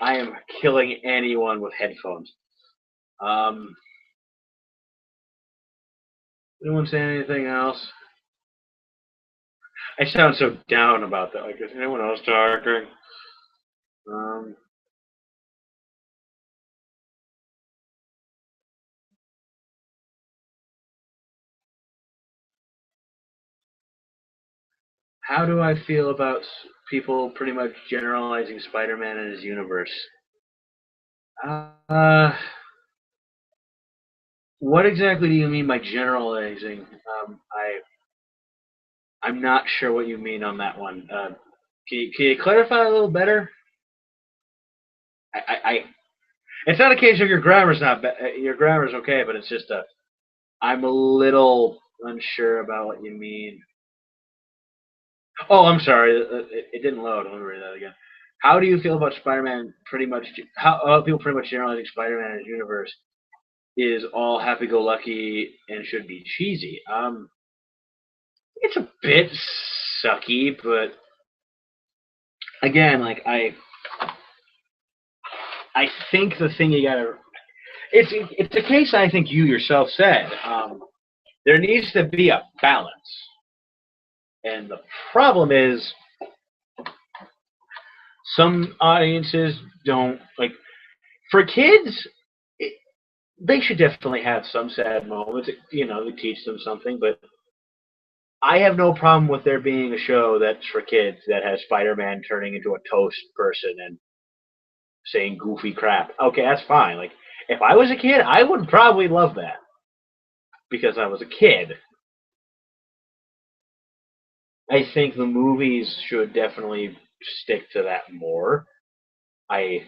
I am killing anyone with headphones. Anyone say anything else? I sound so down about that. Like, is anyone else talking? Um, How do I feel about people pretty much generalizing Spider-Man and his universe? Uh, what exactly do you mean by generalizing? I'm not sure what you mean on that one. Can you clarify a little better? I it's not a case of your grammar's not your grammar's okay, but it's just I'm a little unsure about what you mean. Oh, I'm sorry. It didn't load. Let me read that again. How do you feel about Spider-Man? Pretty much, how people pretty much generalizing Spider-Man and his universe is all happy-go-lucky and should be cheesy. It's a bit sucky, but again, like I think the thing you gotta it's a case I think you yourself said. There needs to be a balance, and the problem is some audiences don't like. For kids, it, they should definitely have some sad moments. You know, to teach them something. But I have no problem with there being a show that's for kids that has Spider-Man turning into a toast person and saying goofy crap. Okay, that's fine. Like if I was a kid, I would probably love that because I was a kid. I think the movies should definitely stick to that more. I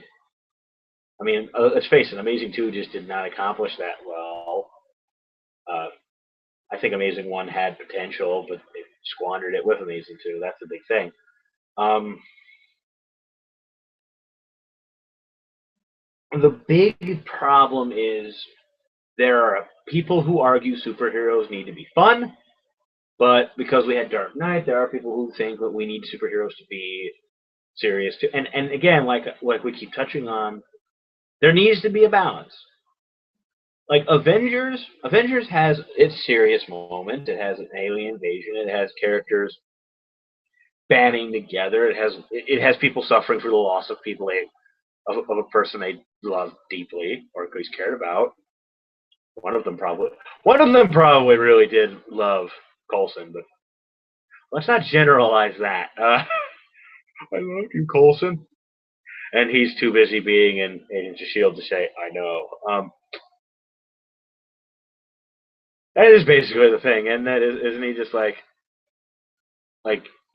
I mean, let's face it, Amazing 2 just did not accomplish that well. Uh, I think Amazing 1 had potential, but they squandered it with Amazing 2. That's the big thing. Um, the big problem is there are people who argue superheroes need to be fun, but because we had Dark Knight, there are people who think that we need superheroes to be serious too. And again, like we keep touching on, there needs to be a balance. Like Avengers has its serious moments. It has an alien invasion. It has characters banding together. It has people suffering through the loss of of a person they love deeply or at least cared about. One of them probably really did love Coulson, but let's not generalize that. I love you, Coulson, and he's too busy being in Agents of Shield to say I know. That is basically the thing, and that isn't he just like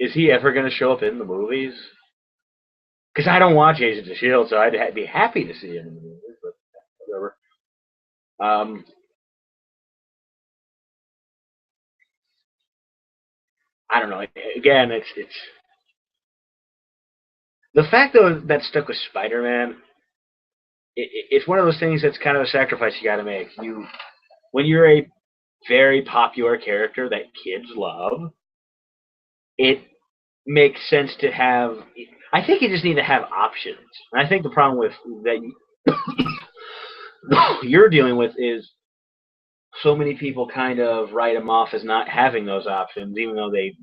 is he ever going to show up in the movies? Because I don't watch Agents of Shield, so I'd be happy to see him in the movies, but whatever. Um, I don't know. Again, it's the fact though that stuck with Spider-Man. It's one of those things that's kind of a sacrifice you got to make. When you're a very popular character that kids love, it makes sense to have. I think you just need to have options. And I think the problem with that you're dealing with is so many people kind of write them off as not having those options, even though they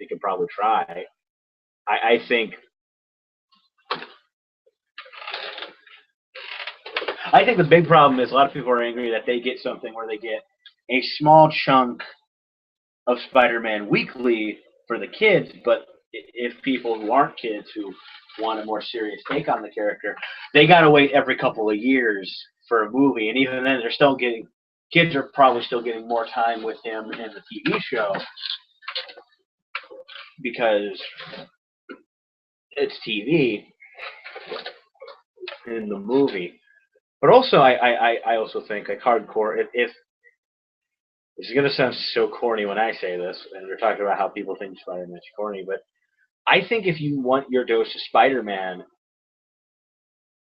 could probably try. I think the big problem is a lot of people are angry that they get something where they get a small chunk of Spider-Man weekly for the kids, but if people who aren't kids who want a more serious take on the character, they got to wait every couple of years for a movie, and even then, they're still getting kids are probably still getting more time with him in the TV show because it's TV in the movie. But also, I also think like hardcore. If this is gonna sound so corny when I say this, and we're talking about how people think Spider-Man's corny, but I think if you want your dose of Spider-Man,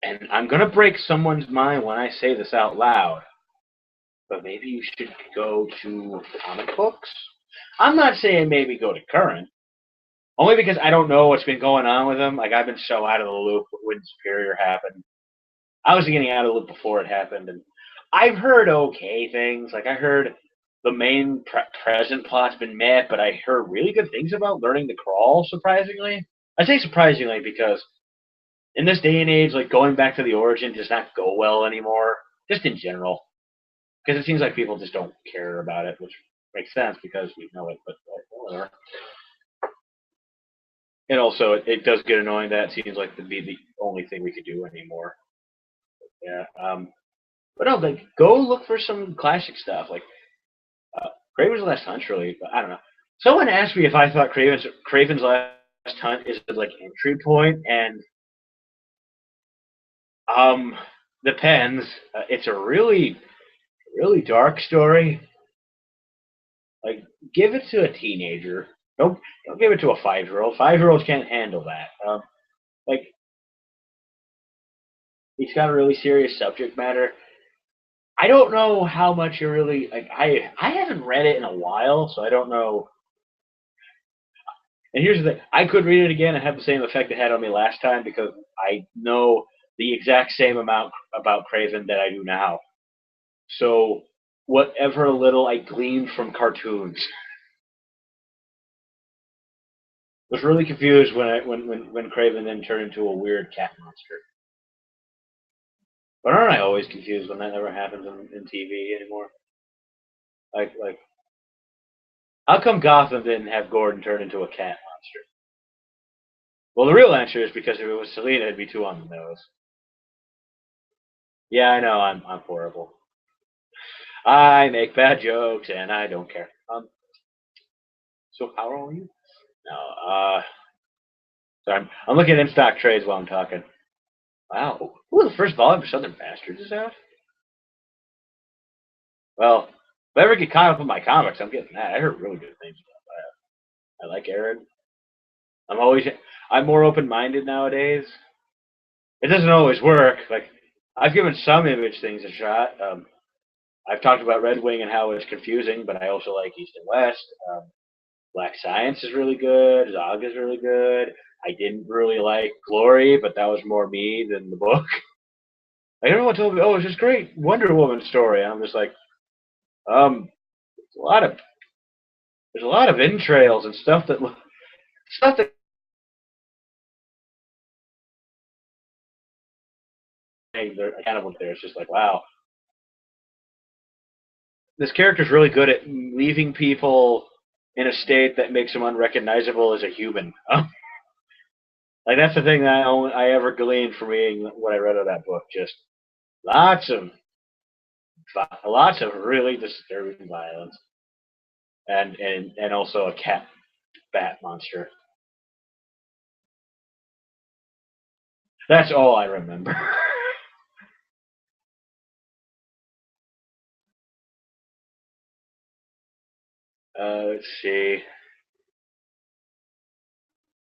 and I'm gonna break someone's mind when I say this out loud, but maybe you should go to comic books. I'm not saying maybe go to current, only because I don't know what's been going on with them. Like I've been so out of the loop when Superior happened. I was getting out of the loop before it happened, and I've heard okay things. Like I heard the main present plot's been met, but I heard really good things about learning to crawl. Surprisingly, I say surprisingly because in this day and age, like going back to the origin does not go well anymore. Just in general, because it seems like people just don't care about it, which makes sense because we know it. But whatever. And also, it does get annoying that it seems like to be the only thing we could do anymore. Yeah. But no, like go look for some classic stuff. Like uh, Craven's Last Hunt's really. I don't know. Someone asked me if I thought Craven's Last Hunt is like entry point, and um, depends. It's a really dark story. Like, give it to a teenager. Don't give it to a 5-year-old. 5-year-olds can't handle that. Like, he's got a really serious subject matter. I don't know how much you really like. I haven't read it in a while, so I don't know. And here's the thing: I could read it again and have the same effect it had on me last time because I know the exact same amount about Craven that I do now. So whatever little I gleaned from cartoons, was really confused when Craven then turned into a weird cat monster. But aren't I always confused when that never happens in TV anymore? Like how come Gotham didn't have Gordon turn into a cat monster? Well, the real answer is because if it was Selina, it'd be too on the nose. Yeah, I know I'm horrible. I make bad jokes and I don't care. So how are you? No, sorry, I'm looking at in stock trades while I'm talking. Wow, ooh, the first volume of Southern Bastards is out. Well, if I ever get caught up in my comics, I'm getting that. I heard really good things about that. I like Aaron. I'm always I'm more open minded nowadays. It doesn't always work. Like I've given some image things a shot. I've talked about Red Wing and how it's confusing, but I also like East and West. Black Science is really good. Zog is really good. I didn't really like Glory, but that was more me than the book. Like everyone told me, "Oh, it's this great Wonder Woman story." And I'm just like, there's a lot of entrails and stuff that they're accountable there. It's just like, wow, this character's really good at leaving people in a state that makes them unrecognizable as a human. Like that's the thing that I ever gleaned from reading what I read of that book. Just lots of lots of really disturbing violence, and also a cat bat monster. That's all I remember. Let's see.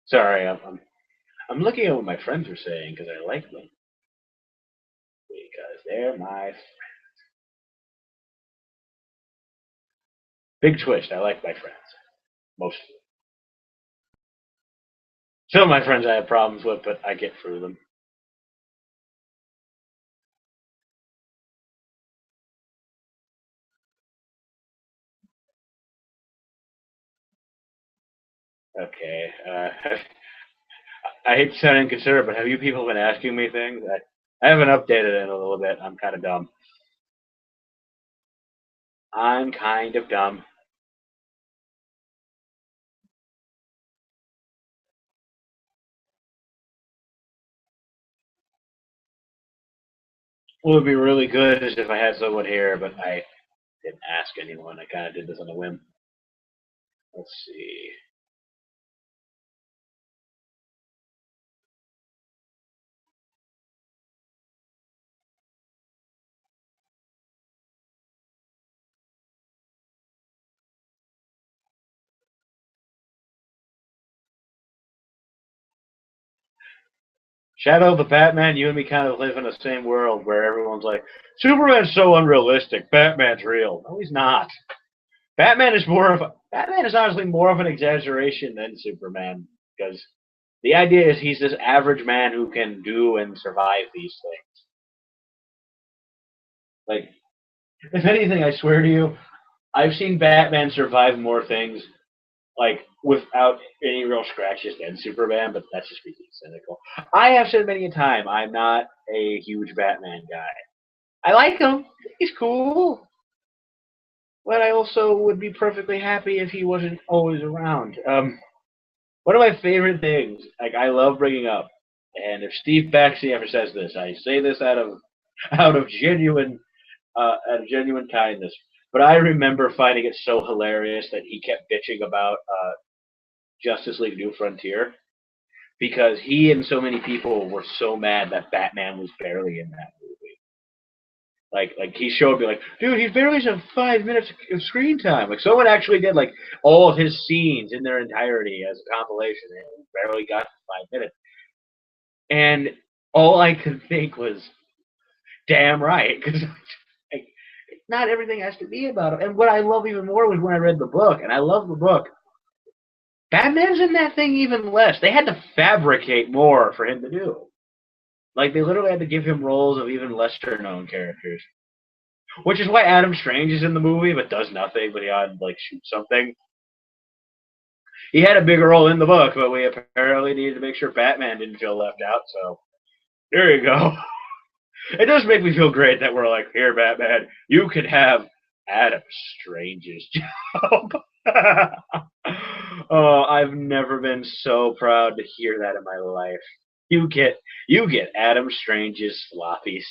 Sorry, I'm looking at what my friends are saying because I like them because they're my big twist. I like my friends mostly. Some of my friends I have problems with, but I get through them. Okay. I hate to sound inconsiderate, but have you people been asking me things? I haven't updated it in a little bit. I'm kind of dumb. I'm kind of dumb. What would be really good is if I had someone here, but I didn't ask anyone. I kind of did this on a whim. Let's see. Shadow the Batman, you and me kind of live in the same world where everyone's like, Superman's so unrealistic. Batman's real. No, he's not. Batman is honestly more of an exaggeration than Superman because the idea is he's this average man who can do and survive these things. Like, if anything, I swear to you, I've seen Batman survive more things like without any real scratches than Superman, but that's just being cynical. I have said many a time I'm not a huge Batman guy. I like him; he's cool, but I also would be perfectly happy if he wasn't always around. One of my favorite things, like I love bringing up, and if Steve Baxley ever says this, I say this out of out of genuine kindness. But I remember finding it so hilarious that he kept bitching about Justice League New Frontier because he and so many people were so mad that Batman was barely in that movie. Like he showed me like, dude, he's barely have 5 minutes of screen time. Like someone actually did like all of his scenes in their entirety as a compilation, and he barely got to 5 minutes. And all I could think was, damn right, because like, not everything has to be about him. And what I love even more was when I read the book, and I love the book. Batman's in that thing even less. They had to fabricate more for him to do. Like they literally had to give him roles of even lesser known characters. Which is why Adam Strange is in the movie but does nothing, but he had like shoot something. He had a bigger role in the book, but we apparently needed to make sure Batman didn't feel left out, so there you go. It does make me feel great that we're like, here, Batman, you could have Adam Strange's job. Oh, I've never been so proud to hear that in my life. You get Adam Strange's sloppy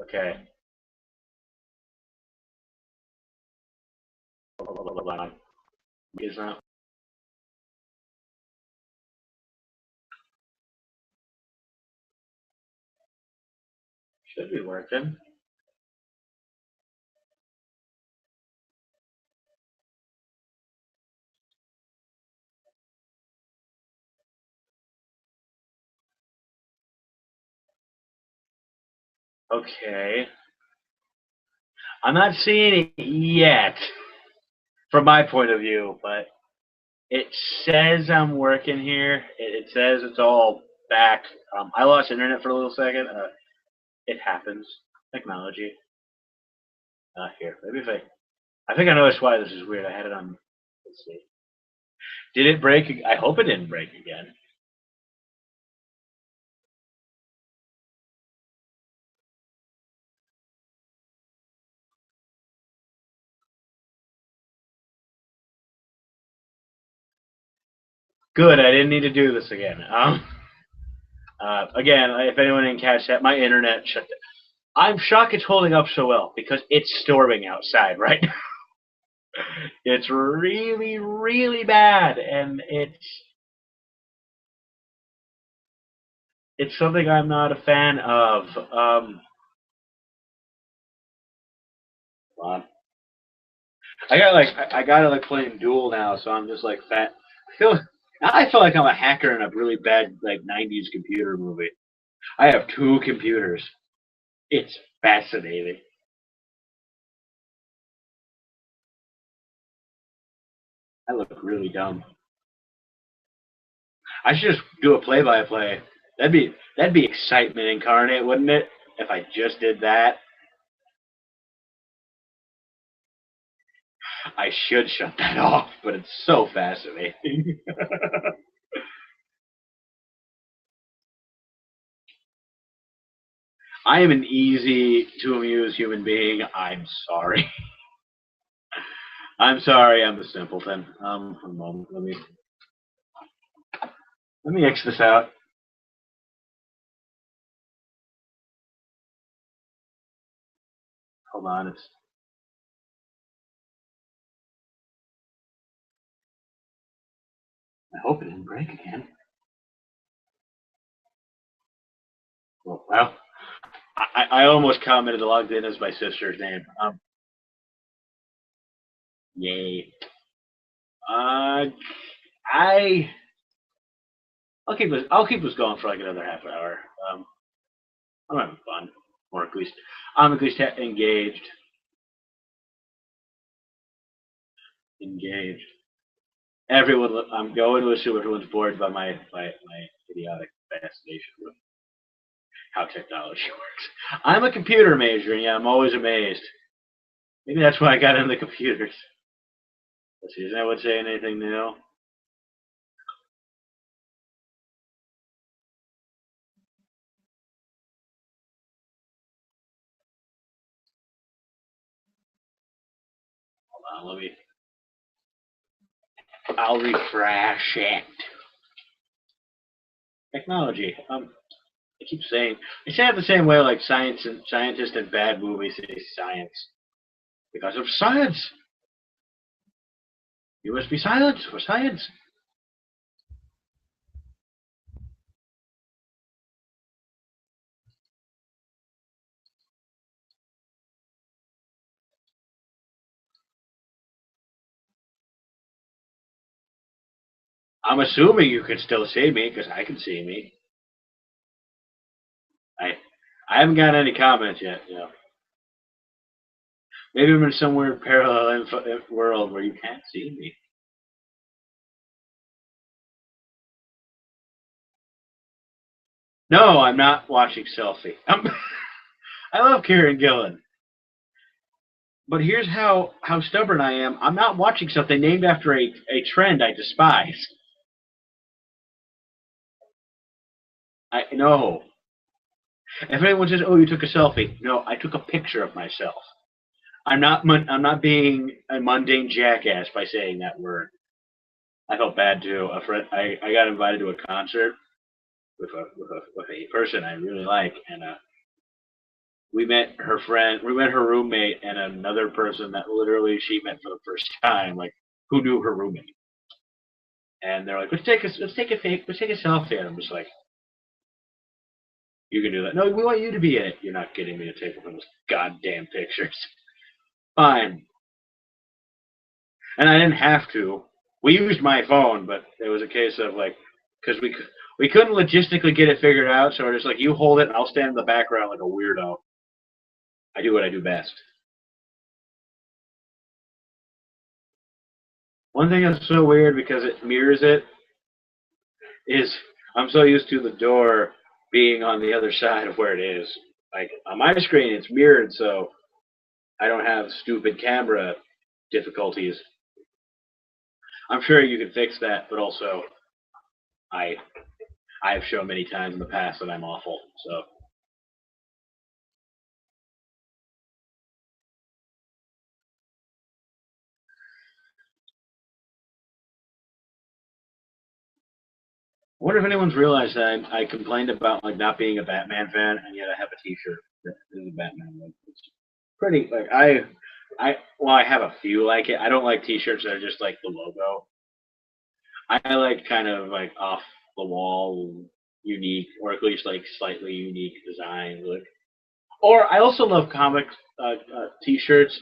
Okay. Hold on. Is not should be working. Okay. I'm not seeing it yet, from my point of view, but it says I'm working here. It says it's all back. I lost internet for a little second. It happens. Technology. Here, maybe if I think I noticed why this is weird. I had it on. Let's see. Did it break? I hope it didn't break again. Good. I didn't need to do this again. Again, if anyone didn't catch that, my internet shut down. I'm shocked it's holding up so well because it's storming outside right now. It's really, really bad, and it's something I'm not a fan of. Hold on. I got it like playing Duel now, so I'm just like fat. I feel like I'm a hacker in a really bad like '90s computer movie. I have two computers. It's fascinating. I look really dumb. I should just do a play-by-play. That'd be excitement incarnate, wouldn't it? If I just did that, I should shut that off, but it's so fascinating. I am an easy to amuse human being. I'm sorry. I'm sorry. I'm a simpleton. A moment. Let me X this out. Hold on. I hope it didn't break again. Well, I almost commented logged in as my sister's name. Yay. Uh, I I'll keep this going for like another half hour. Um, I'm having fun, or at least I'm at least engaged. Engaged. Everyone, I'm going to assume everyone's bored by my idiotic fascination with how technology works. I'm a computer major, and yeah, I'm always amazed. Maybe that's why I got into computers. Let's see, isn't that saying anything new? Hold on, I'll refresh it. Technology. I keep saying I say it the same way like science and scientists in bad movies say science because of science. You must be silent for science. I'm assuming you can still see me because I can see me. I I haven't gotten any comments yet. Maybe I'm in some weird parallel world where you can't see me. No, I'm not watching Selfie. I love Kieran Gillen, but here's how stubborn I am. I'm not watching something named after a trend I despise. I no. If anyone says, "Oh, you took a selfie," no, I took a picture of myself. I'm not being a mundane jackass by saying that word. I felt bad too. A friend, I got invited to a concert with a person I really like, and we met her friend, we met her roommate, and another person that literally she met for the first time, like who knew her roommate. And they're like, let's take a selfie. And I'm just like, you can do that. No, we want you to be in it. You're not getting me to take one of those goddamn pictures. Fine. And I didn't have to. We used my phone, but it was a case of like, because we couldn't logistically get it figured out, so we're just like, you hold it, and I'll stand in the background like a weirdo. I do what I do best. One thing that's so weird because it mirrors it is I'm so used to the door being on the other side of where it is. Like on my screen, it's mirrored, so I don't have stupid camera difficulties. I'm sure you can fix that, but also I I've shown many times in the past that I'm awful. So I wonder if anyone's realized that I complained about like not being a Batman fan, and yet I have a T-shirt that is a Batman. Like, it's pretty like I have a few like it. I don't like T-shirts that are just like the logo. I like kind of like off the wall, unique, or at least like slightly unique design. Like, or I also love comic T-shirts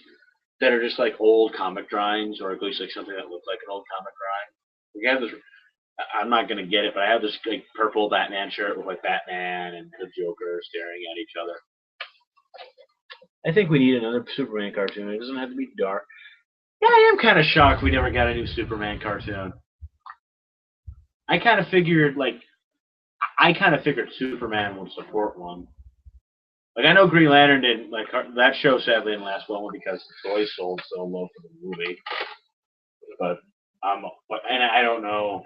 that are just like old comic drawings, or at least like something that looks like an old comic drawing. We have this. I'm not gonna get it, but I have this like purple Batman shirt with like Batman and the Joker staring at each other. I think we need another Superman cartoon. It doesn't have to be dark. Yeah, I am kind of shocked we never got a new Superman cartoon. I kind of figured like I kind of figured Superman would support one. Like I know Green Lantern didn't like that show sadly didn't last well because the toys sold so low for the movie. But and I don't know.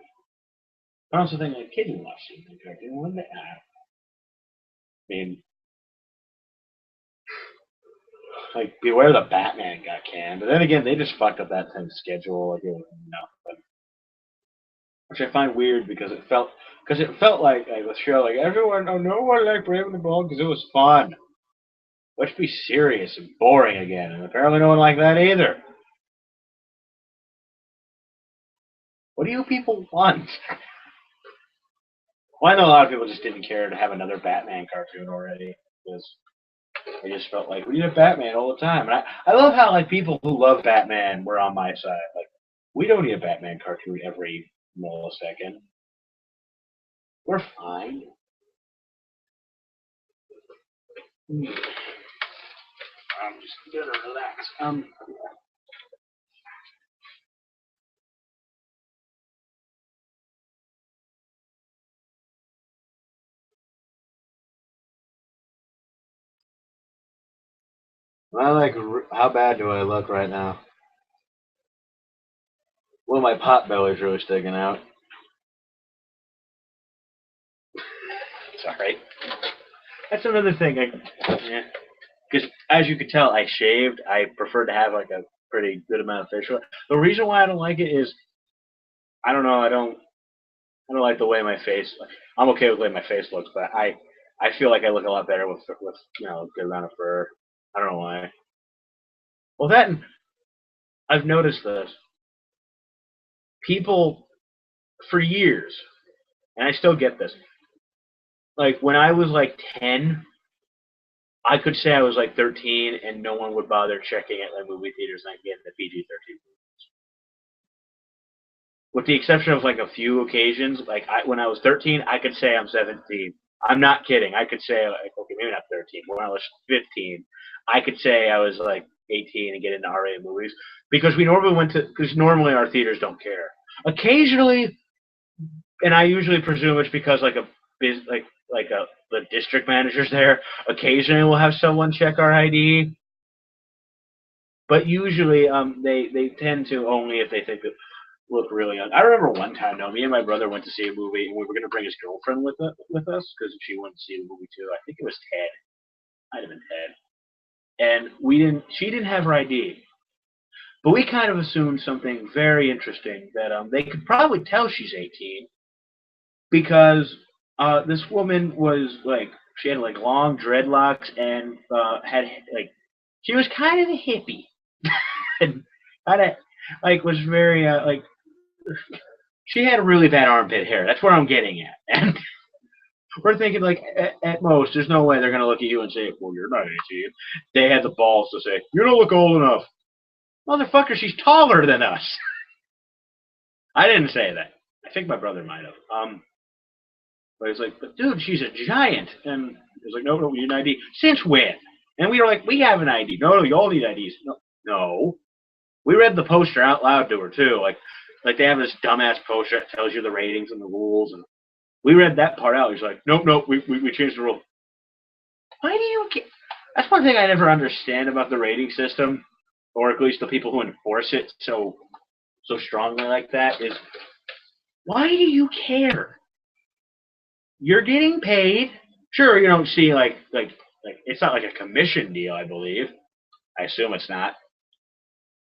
I also think like kids will watch Superman cartoon. When they, I mean, like Beware the Batman got canned, but then again they just fucked up that time's schedule. Like it was nothing, which I find weird because it felt like the show like everyone oh no one liked Brave and the Bold because it was fun. Let's be serious and boring again, and apparently no one liked that either. What do you people want? Well, I know a lot of people just didn't care to have another Batman cartoon already because they just felt like we need a Batman all the time. And I love how like people who love Batman were on my side. Like we don't need a Batman cartoon every millisecond. We're fine. I'm just gonna relax. I like how bad do I look right now? Well, my pot belly's really sticking out. Sorry. That's another thing. Yeah. Because as you can tell, I shaved. I prefer to have like a pretty good amount of facial. The reason why I don't like it is I don't know. I don't like the way my face. I'm okay with the way my face looks, but I feel like I look a lot better with a good amount of fur. I don't know why. Well, that I've noticed this. People for years, and I still get this. Like when I was like 10, I could say I was like 13, and no one would bother checking at like movie theaters and getting the PG-13. With the exception of like a few occasions, like when I was 13, I could say I'm 17. I'm not kidding. I could say like okay, maybe not 13. When I was 15, I could say I was like 18 and get into R-rated movies because we normally went to because normally our theaters don't care. Occasionally, and I usually presume it's because like the district manager's there. Occasionally, we'll have someone check our ID, but usually they tend to only if they think that look really young. I remember one time, though, me and my brother went to see a movie, and we were going to bring his girlfriend with us because she wanted to see the movie too. I think it was Ted. Might have been Ted. And we didn't. She didn't have her ID, but we kind of assumed something very interesting that they could probably tell she's 18 because this woman was like She had like long dreadlocks and had like she was kind of a hippie and kind of like was very like she had really bad armpit hair. That's what I'm getting at. And we're thinking like at most, there's no way they're gonna look at you and say, "Well, you're not 18." They had the balls to say, "You don't look old enough." Motherfucker, she's taller than us. I didn't say that. I think my brother might have. But he's like, "But dude, she's a giant." And he's like, "No, we need an ID." Since when? And we were like, "We have an ID." No, you all need IDs. No, no. We read the poster out loud to her too. Like they have this dumbass poster that tells you the ratings and the rules, and we read that part out. He's like, "Nope, nope, we changed the rule." Why do you get? That's one thing I never understand about the rating system, or at least the people who enforce it so strongly like that. Is why do you care? You're getting paid. Sure, you don't see like it's not like a commission deal. I believe. I assume it's not.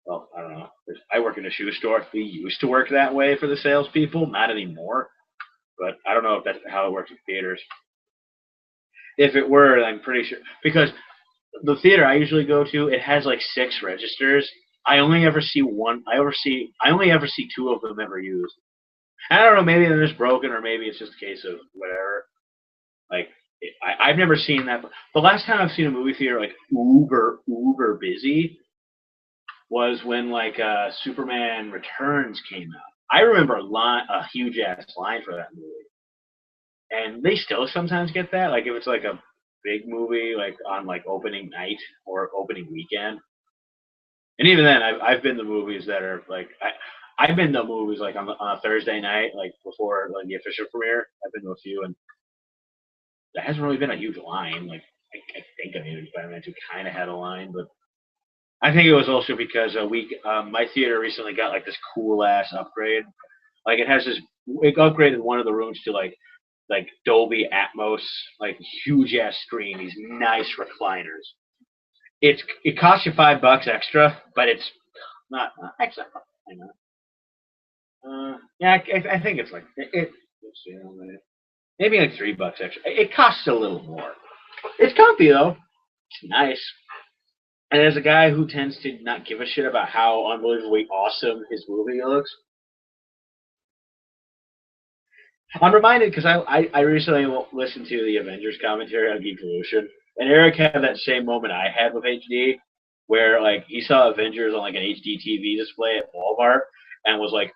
Well, I don't know. I work in a shoe store. We used to work that way for the salespeople, not anymore. But I don't know if that's how it works in theaters. If it were, I'm pretty sure because the theater I usually go to, it has like 6 registers. I only ever see one. I only ever see 2 of them ever used. I don't know. Maybe they're just broken, or maybe it's just a case of whatever. Like I've never seen that. The last time I've seen a movie theater like uber busy was when like Superman Returns came out. I remember a huge ass line for that movie, and they still sometimes get that. Like if it's like a big movie, like on like opening night or opening weekend, and even then, I've been to movies that are like I've been to movies like on a Thursday night, like before like the official premiere. I've been to a few, and there hasn't really been a huge line. Like I think maybe Spider-Man 2 kind of had a line, but I think it was also because my theater recently got like this cool ass upgrade. Like it has this, it upgraded one of the rooms to like Dolby Atmos, like huge ass screen, these nice recliners. It costs you $5 extra, but it's not extra. Hang on. Yeah, I think it's like let's see, maybe like $3 extra. It costs a little more. It's comfy though. It's nice. And as a guy who tends to not give a shit about how unbelievably awesome his movie looks, I'm reminded because I recently listened to the Avengers commentary on Geek Evolution, and Eric had that same moment I had with HD, where like he saw Avengers on like an HD TV display at Walmart and was like,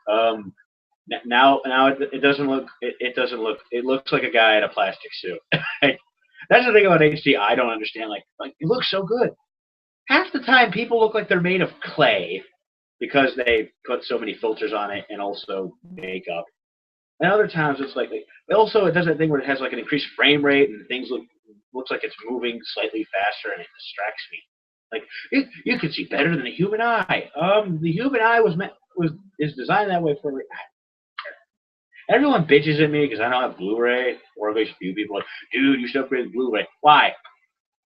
now it doesn't look it doesn't look it looks like a guy in a plastic suit. That's the thing about HD I don't understand. Like it looks so good. Half the time people look like they're made of clay because they put so many filters on it and also makeup. And other times it's like also it does that thing where it has like an increased frame rate and things looks like it's moving slightly faster and it distracts me. Like you can see better than the human eye. The human eye is designed that way for. Everyone bitches at me because I don't have Blu-ray, or at least a few people are like, dude, you should upgrade the Blu-ray. Why?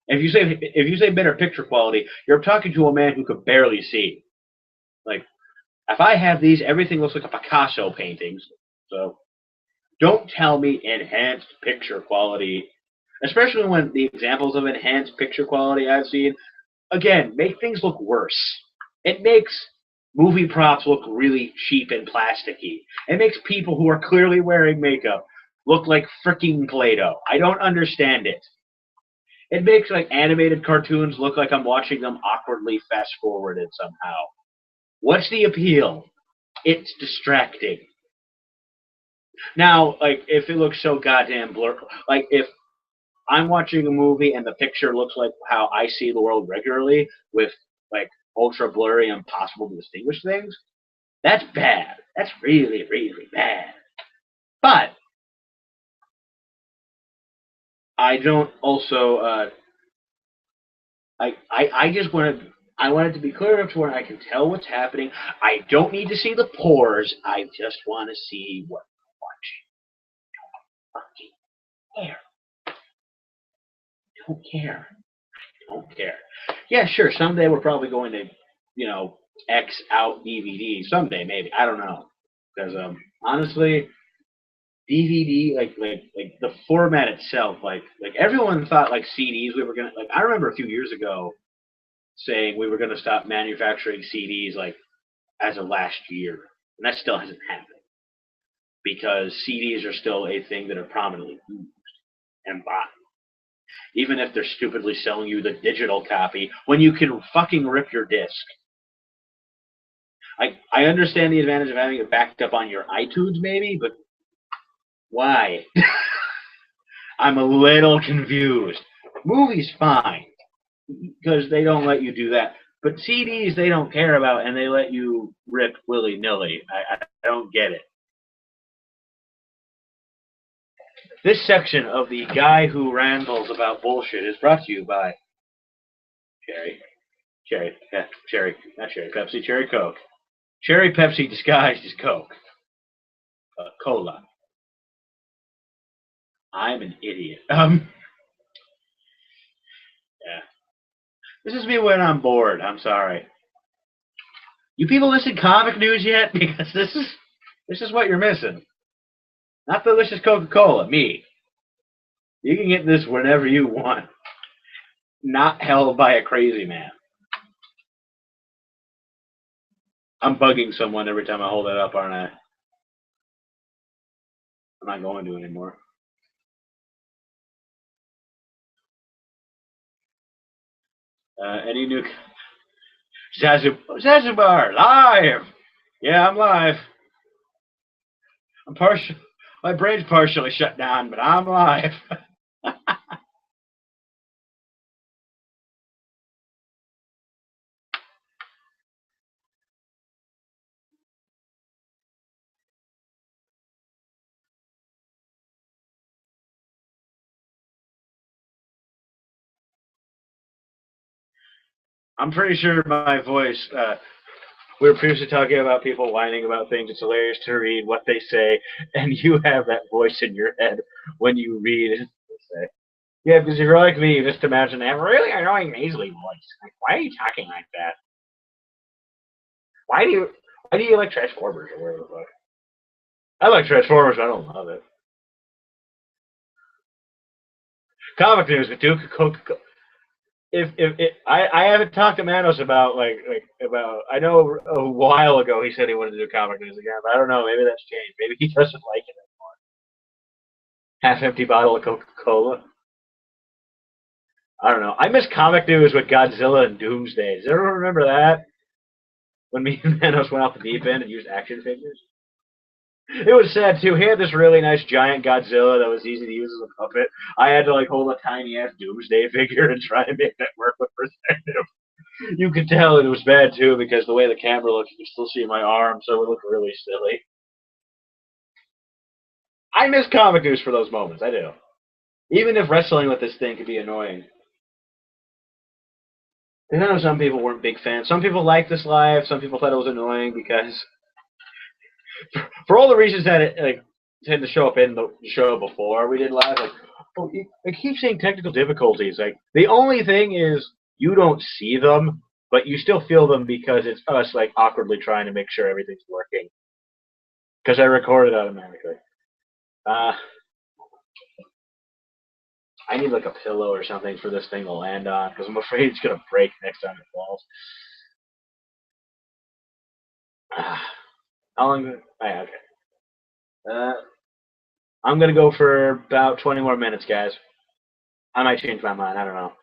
If you say better picture quality, you're talking to a man who could barely see. Like, if I have these, everything looks like a Picasso painting. So, don't tell me enhanced picture quality, especially when the examples of enhanced picture quality I've seen, again, make things look worse. It makes movie props look really cheap and plasticky. It makes people who are clearly wearing makeup look like freaking Play-Doh. I don't understand it. It makes like animated cartoons look like I'm watching them awkwardly fast-forwarded somehow. What's the appeal? It's distracting. Now, like, if it looks so goddamn blurry, like, if I'm watching a movie and the picture looks like how I see the world regularly, with, like, ultra blurry and impossible to distinguish things, that's bad. That's really, really bad. But I don't also, I just I want it to be clear enough to where I can tell what's happening. I don't need to see the pores. I just want to see what I'm watching. Don't care. Don't care. Yeah, sure. Someday we're probably going to, X out DVD. Someday, maybe. I don't know. Because honestly, DVD, like the format itself, like everyone thought like CDs we were gonna like. I remember a few years ago saying we were gonna stop manufacturing CDs like as of last year, and that still hasn't happened because CDs are still a thing that are prominently used and bought, even if they're stupidly selling you the digital copy when you can fucking rip your disc. I understand the advantage of having it backed up on your iTunes, maybe, but why? I'm a little confused. Movies, fine, because they don't let you do that. But CDs, they don't care about, and they let you rip willy-nilly. I don't get it. This section of the Guy Who Rambles About Bullshit is brought to you by not Cherry Pepsi, Cherry Coke. Cherry Pepsi disguised as Coke. Cola. I'm an idiot. Yeah. This is me when I'm bored. I'm sorry. You people listen comic news yet? Because this is what you're missing. Not delicious Coca-Cola, me. You can get this whenever you want. Not held by a crazy man. I'm bugging someone every time I hold it up, aren't I? I'm not going to anymore. Any new Zanzibar live? Yeah, I'm live. My brain's partially shut down, but I'm live. I'm pretty sure my voice. We were previously talking about people whining about things. It's hilarious to read what they say, and you have that voice in your head when you read it. Yeah, because if you're like me, you just imagine they have a really annoying nasally voice. Like, why are you talking like that? Why do you like Transformers or whatever the fuck? I like Transformers, but I don't love it. Comic news with Duke Coca. I haven't talked to Manos about about. I know a while ago he said he wanted to do comic news again, but I don't know. Maybe that's changed. Maybe he doesn't like it anymore. Half empty bottle of Coca-Cola. I don't know. I miss comic news with Godzilla and Doomsday. Does everyone remember that? When me and Manos went off the deep end and used action figures? It was sad too. He had this really nice giant Godzilla that was easy to use as a puppet. I had to like hold a tiny ass Doomsday figure and try and make that work with perspective. You could tell it was bad too because the way the camera looked, you could still see my arm, so it looked really silly. I miss comic news for those moments. I do. Even if wrestling with this thing could be annoying. I know some people weren't big fans. Some people liked this live. Some people thought it was annoying because, for all the reasons that it like tend to show up in the show before we did live, like, oh, I keep saying technical difficulties. Like the only thing is you don't see them, but you still feel them because it's us like awkwardly trying to make sure everything's working. Because I recorded automatically. I need like a pillow or something for this thing to land on because I'm afraid it's gonna break next time it falls. How long? Oh, yeah, okay. Uh, I'm gonna go for about 20 more minutes, guys. I might change my mind. I don't know.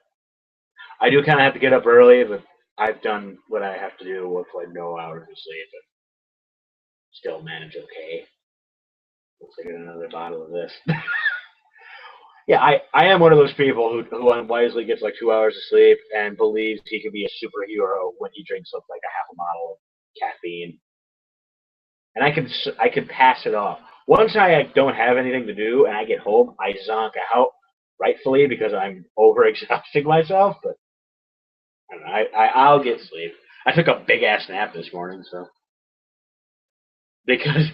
I do kind of have to get up early, but I've done what I have to do with like no hours of sleep and still manage okay. Let's get another bottle of this. Yeah, I am one of those people who unwisely gets like 2 hours of sleep and believes he can be a superhero when he drinks up like a half a bottle of caffeine, and I can pass it off. Once I don't have anything to do and I get home, I zonk out, rightfully because I'm over exhausting myself. But I don't know, I'll get sleep. I took a big ass nap this morning, so because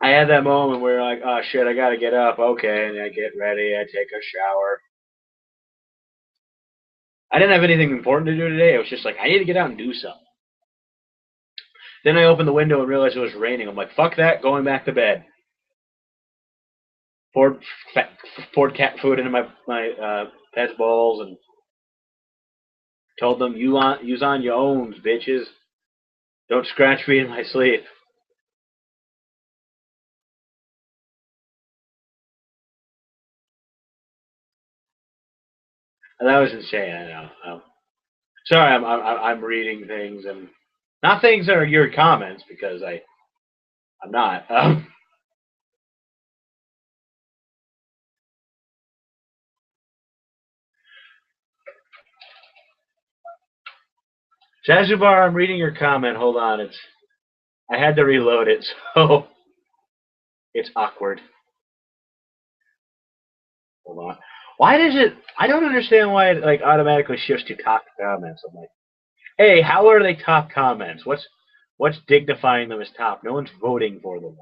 I had that moment where like, oh shit, I gotta get up. Okay, and I get ready. I take a shower. I didn't have anything important to do today. It was just like I need to get out and do something. Then I opened the window and realized it was raining. I'm like, fuck that, going back to bed. Poured cat food into my pet's bowls and told them, use on your own, bitches. Don't scratch me in my sleep. And that was insane. I know. Sorry, I'm reading things and not things that are your comments because I'm not. Jazubar, I'm reading your comment. Hold on, I had to reload it, so it's awkward. Hold on. Why does it? I don't understand why it like automatically shifts to top comments. I'm like, hey, how are they top comments? What's dignifying them as top? No one's voting for them.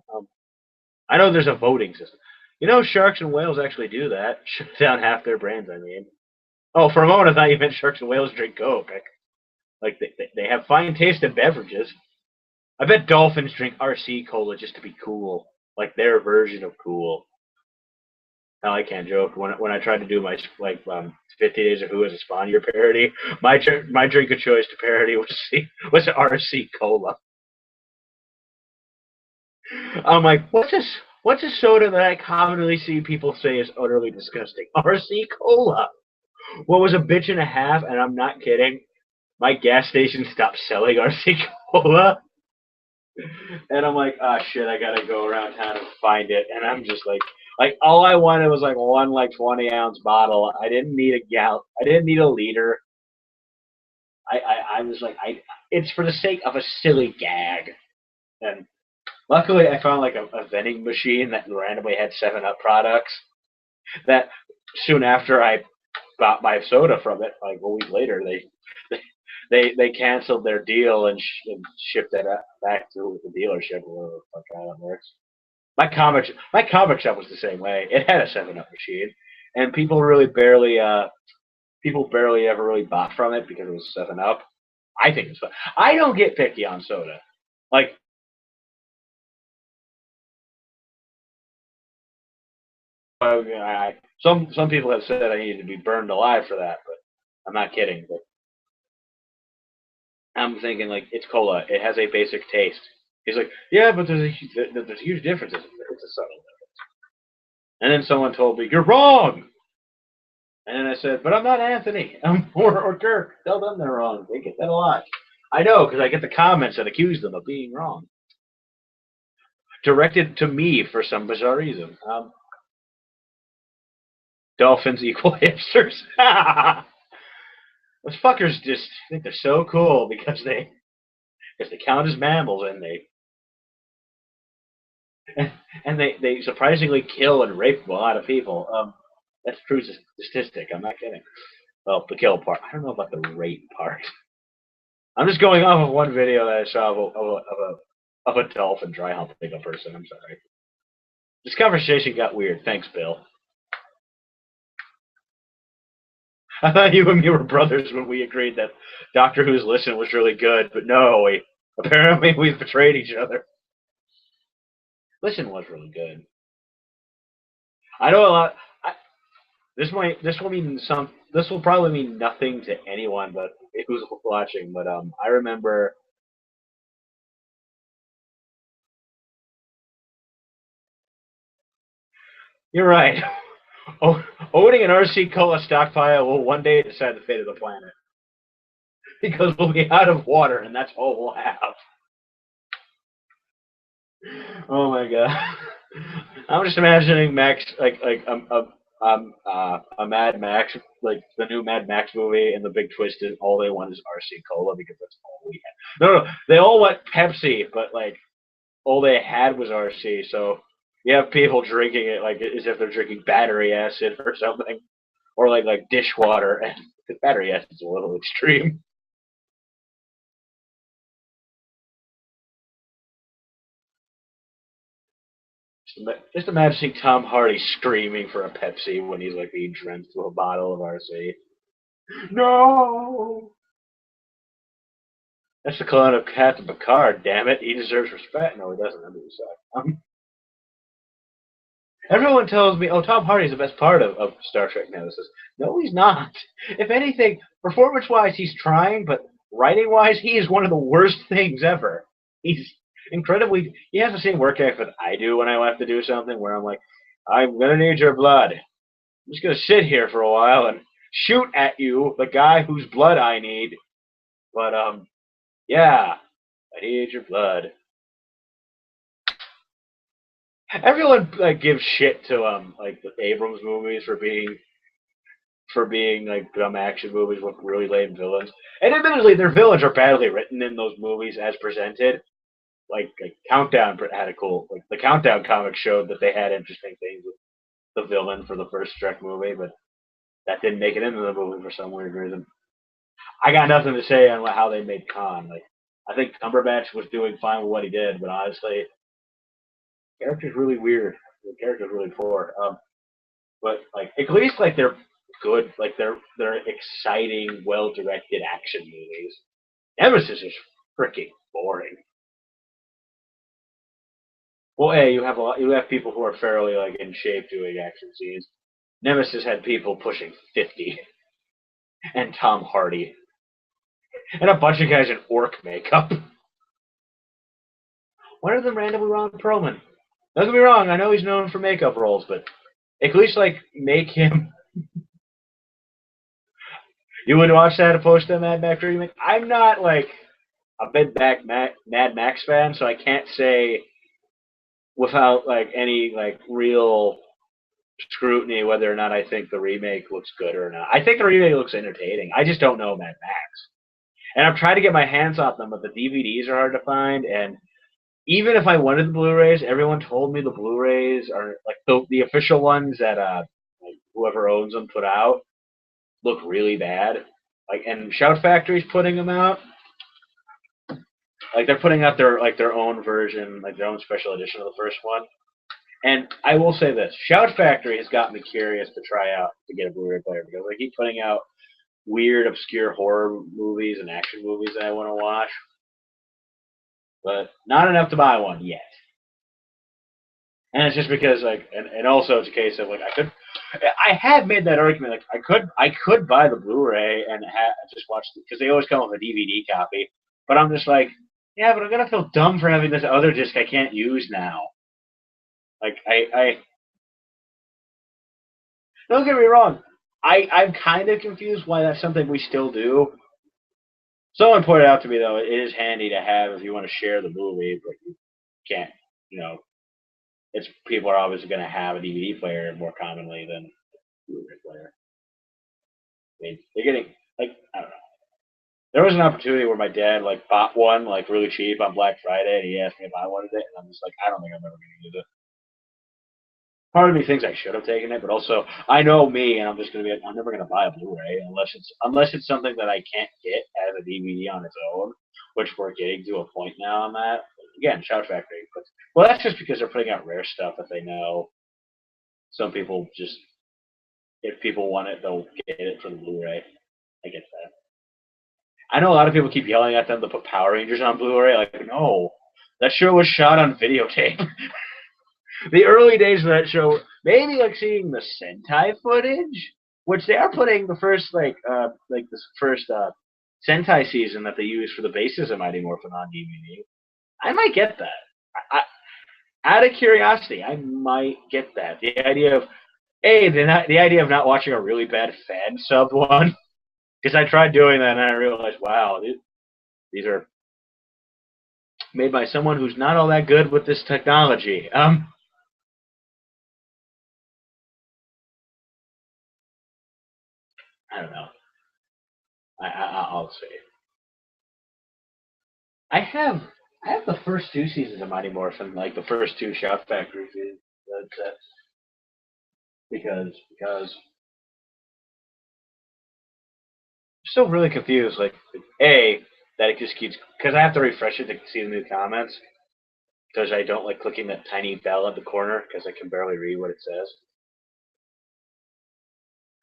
I know there's a voting system. You know, sharks and whales actually do that. Shut down half their brains. I mean, oh, for a moment I thought you meant sharks and whales drink Coke. Like they have fine taste in beverages. I bet dolphins drink RC cola just to be cool, like their version of cool. No, I can't joke. When I tried to do my 50 Days of Who as a Spawn Year parody, my drink of choice to parody was RC cola. I'm like, what's a soda that I commonly see people say is utterly disgusting? RC cola. What was a bitch and a half? And I'm not kidding. My gas station stopped selling RC cola. And I'm like, oh shit, I gotta go around town and find it. And I'm just like all I wanted was like one 20-ounce bottle. I didn't need a gallon. I didn't need a liter. I was like, it's for the sake of a silly gag. And luckily, I found like a vending machine that randomly had 7-Up products. That soon after I bought my soda from it, like a week later, they canceled their deal and shipped it back to the dealership or whatever the fuck how that works. My comic shop was the same way. It had a 7-Up machine, and people barely ever really bought from it because it was 7-Up. I think it's fun. I don't get picky on soda. Like some people have said I need to be burned alive for that, but I'm not kidding. But I'm thinking like it's cola. It has a basic taste. He's like, yeah, but there's a huge difference. It's a subtle difference. And then someone told me you're wrong. And then I said, but I'm not Anthony or Kirk. Tell them they're wrong. They get that a lot. I know because I get the comments that accuse them of being wrong, directed to me for some bizarre reason. Dolphins equal hipsters. Those fuckers just think they're so cool because they count as mammals and they surprisingly kill and rape a lot of people. That's true statistic. I'm not kidding. Well, the kill part. I don't know about the rape part. I'm just going off of one video that I saw of a dolphin dry humping a person. I'm sorry. This conversation got weird. Thanks, Bill. I thought you and me were brothers when we agreed that Doctor Who's Listen was really good, but no, apparently we've betrayed each other. Listen was really good. I know a lot. This will probably mean nothing to anyone but who's watching. But I remember. You're right. Owning an RC Cola stockpile will one day decide the fate of the planet because we'll be out of water, and that's all we'll have. Oh my god! I'm just imagining Max a Mad Max, like the new Mad Max movie, and the big twist is all they want is RC Cola because that's all we had. No, they all want Pepsi, but like all they had was RC. So you have people drinking it like as if they're drinking battery acid or something, or like dishwater. And battery acid is a little extreme. Just imagining Tom Hardy screaming for a Pepsi when he's like being drenched with a bottle of RC. No. That's the clone of Captain Picard. Damn it, he deserves respect. No, he doesn't. That movie sucked. Everyone tells me, oh, Tom Hardy's the best part of Star Trek Nemesis. No, he's not. If anything, performance-wise, he's trying, but writing-wise, he is one of the worst things ever. He's incredibly. He has the same work ethic that I do when I have to do something, where I'm like, I'm gonna need your blood. I'm just gonna sit here for a while and shoot at you, the guy whose blood I need. But yeah, I need your blood. Everyone like gives shit to like the Abrams movies for being like dumb action movies with really lame villains. And admittedly, their villains are badly written in those movies as presented. Like Countdown had a cool like the Countdown comic showed that they had interesting things with the villain for the first Trek movie, but that didn't make it into the movie for some weird reason. I got nothing to say on how they made Khan. Like I think Cumberbatch was doing fine with what he did, but honestly, the character's really weird. The character's really poor. But like at least like they're good, like they're exciting, well directed action movies. Nemesis is freaking boring. Well, hey, you have people who are fairly like in shape doing action scenes. Nemesis had people pushing 50, and Tom Hardy, and a bunch of guys in orc makeup. One of them randomly Ron Perlman. Don't get me wrong, I know he's known for makeup roles, but at least like make him. You would watch that opposed to Mad Max remake? I'm not like a Mad Max fan, so I can't say without like any like real scrutiny whether or not I think the remake looks good or not. I think the remake looks entertaining. I just don't know Mad Max, and I've tried to get my hands on them, but the DVDs are hard to find. And even if I wanted the Blu-rays, everyone told me the Blu-rays are like the official ones that like whoever owns them put out look really bad. Like, and Shout Factory's putting them out. Like they're putting out their own version, like their own special edition of the first one. And I will say this: Shout Factory has got me curious to try out to get a Blu-ray player because they keep putting out weird, obscure horror movies and action movies that I want to watch, but not enough to buy one yet. And it's just because like, and also it's a case of like I had made that argument like I could buy the Blu-ray and just watch because they always come with a DVD copy, but I'm just like, yeah, but I'm gonna feel dumb for having this other disc I can't use now. Like I don't get me wrong, I'm kind of confused why that's something we still do. Someone pointed out to me though, it is handy to have if you want to share the movie, but you can't, you know, it's people are obviously going to have a DVD player more commonly than a Blu-ray player. I mean, they're getting like I don't know. There was an opportunity where my dad like bought one like really cheap on Black Friday, and he asked me if I wanted it, and I'm just like, I don't think I'm ever going to use it. Part of me thinks I should have taken it, but also I know me, and I'm just going to be like, I'm never going to buy a Blu-ray unless it's something that I can't get as a DVD on its own, which we're getting to a point now on that. Again, Shout Factory, but well, that's just because they're putting out rare stuff that they know some people just if people want it, they'll get it for the Blu-ray. I get that. I know a lot of people keep yelling at them to put Power Rangers on Blu-ray. Like, no, that show was shot on videotape. The early days of that show, maybe like seeing the Sentai footage, which they are putting the first like this first Sentai season that they use for the basis of Mighty Morphin on DVD. I might get that. Out of curiosity, I might get that. The idea of the idea of not watching a really bad fan sub one, because I tried doing that and I realized, wow, these are made by someone who's not all that good with this technology. I don't know. I'll say I have I have the first two seasons of Mighty Morphin, like the first two Shout Factory seasons. That's because I'm still really confused. Like a that it just keeps because I have to refresh it to see the new comments because I don't like clicking that tiny bell at the corner because I can barely read what it says.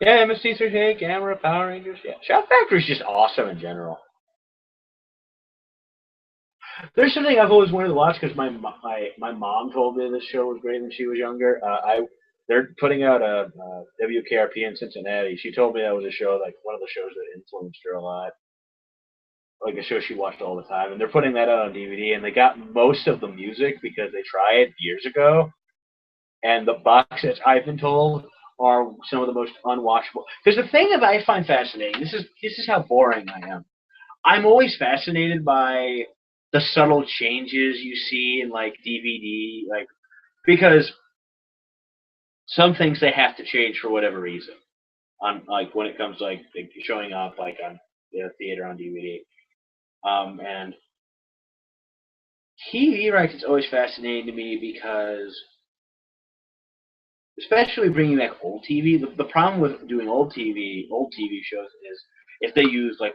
Yeah, MST3K, Gamera, Power Rangers. Yeah, Shout Factory is just awesome in general. There's something I've always wanted to watch because my mom told me this show was great when she was younger. They're putting out a, WKRP in Cincinnati. She told me that was a show like one of the shows that influenced her a lot, like a show she watched all the time. And they're putting that out on DVD. And they got most of the music because they tried years ago. And the box sets I've been told are some of the most unwatchable. Because the thing that I find fascinating, this is how boring I am. I'm always fascinated by the subtle changes you see in like DVD, like because some things they have to change for whatever reason. On like when it comes to like showing up like on theater on DVD, and TV rights is always fascinating to me because especially bringing back old TV. The problem with doing old TV shows is if they use like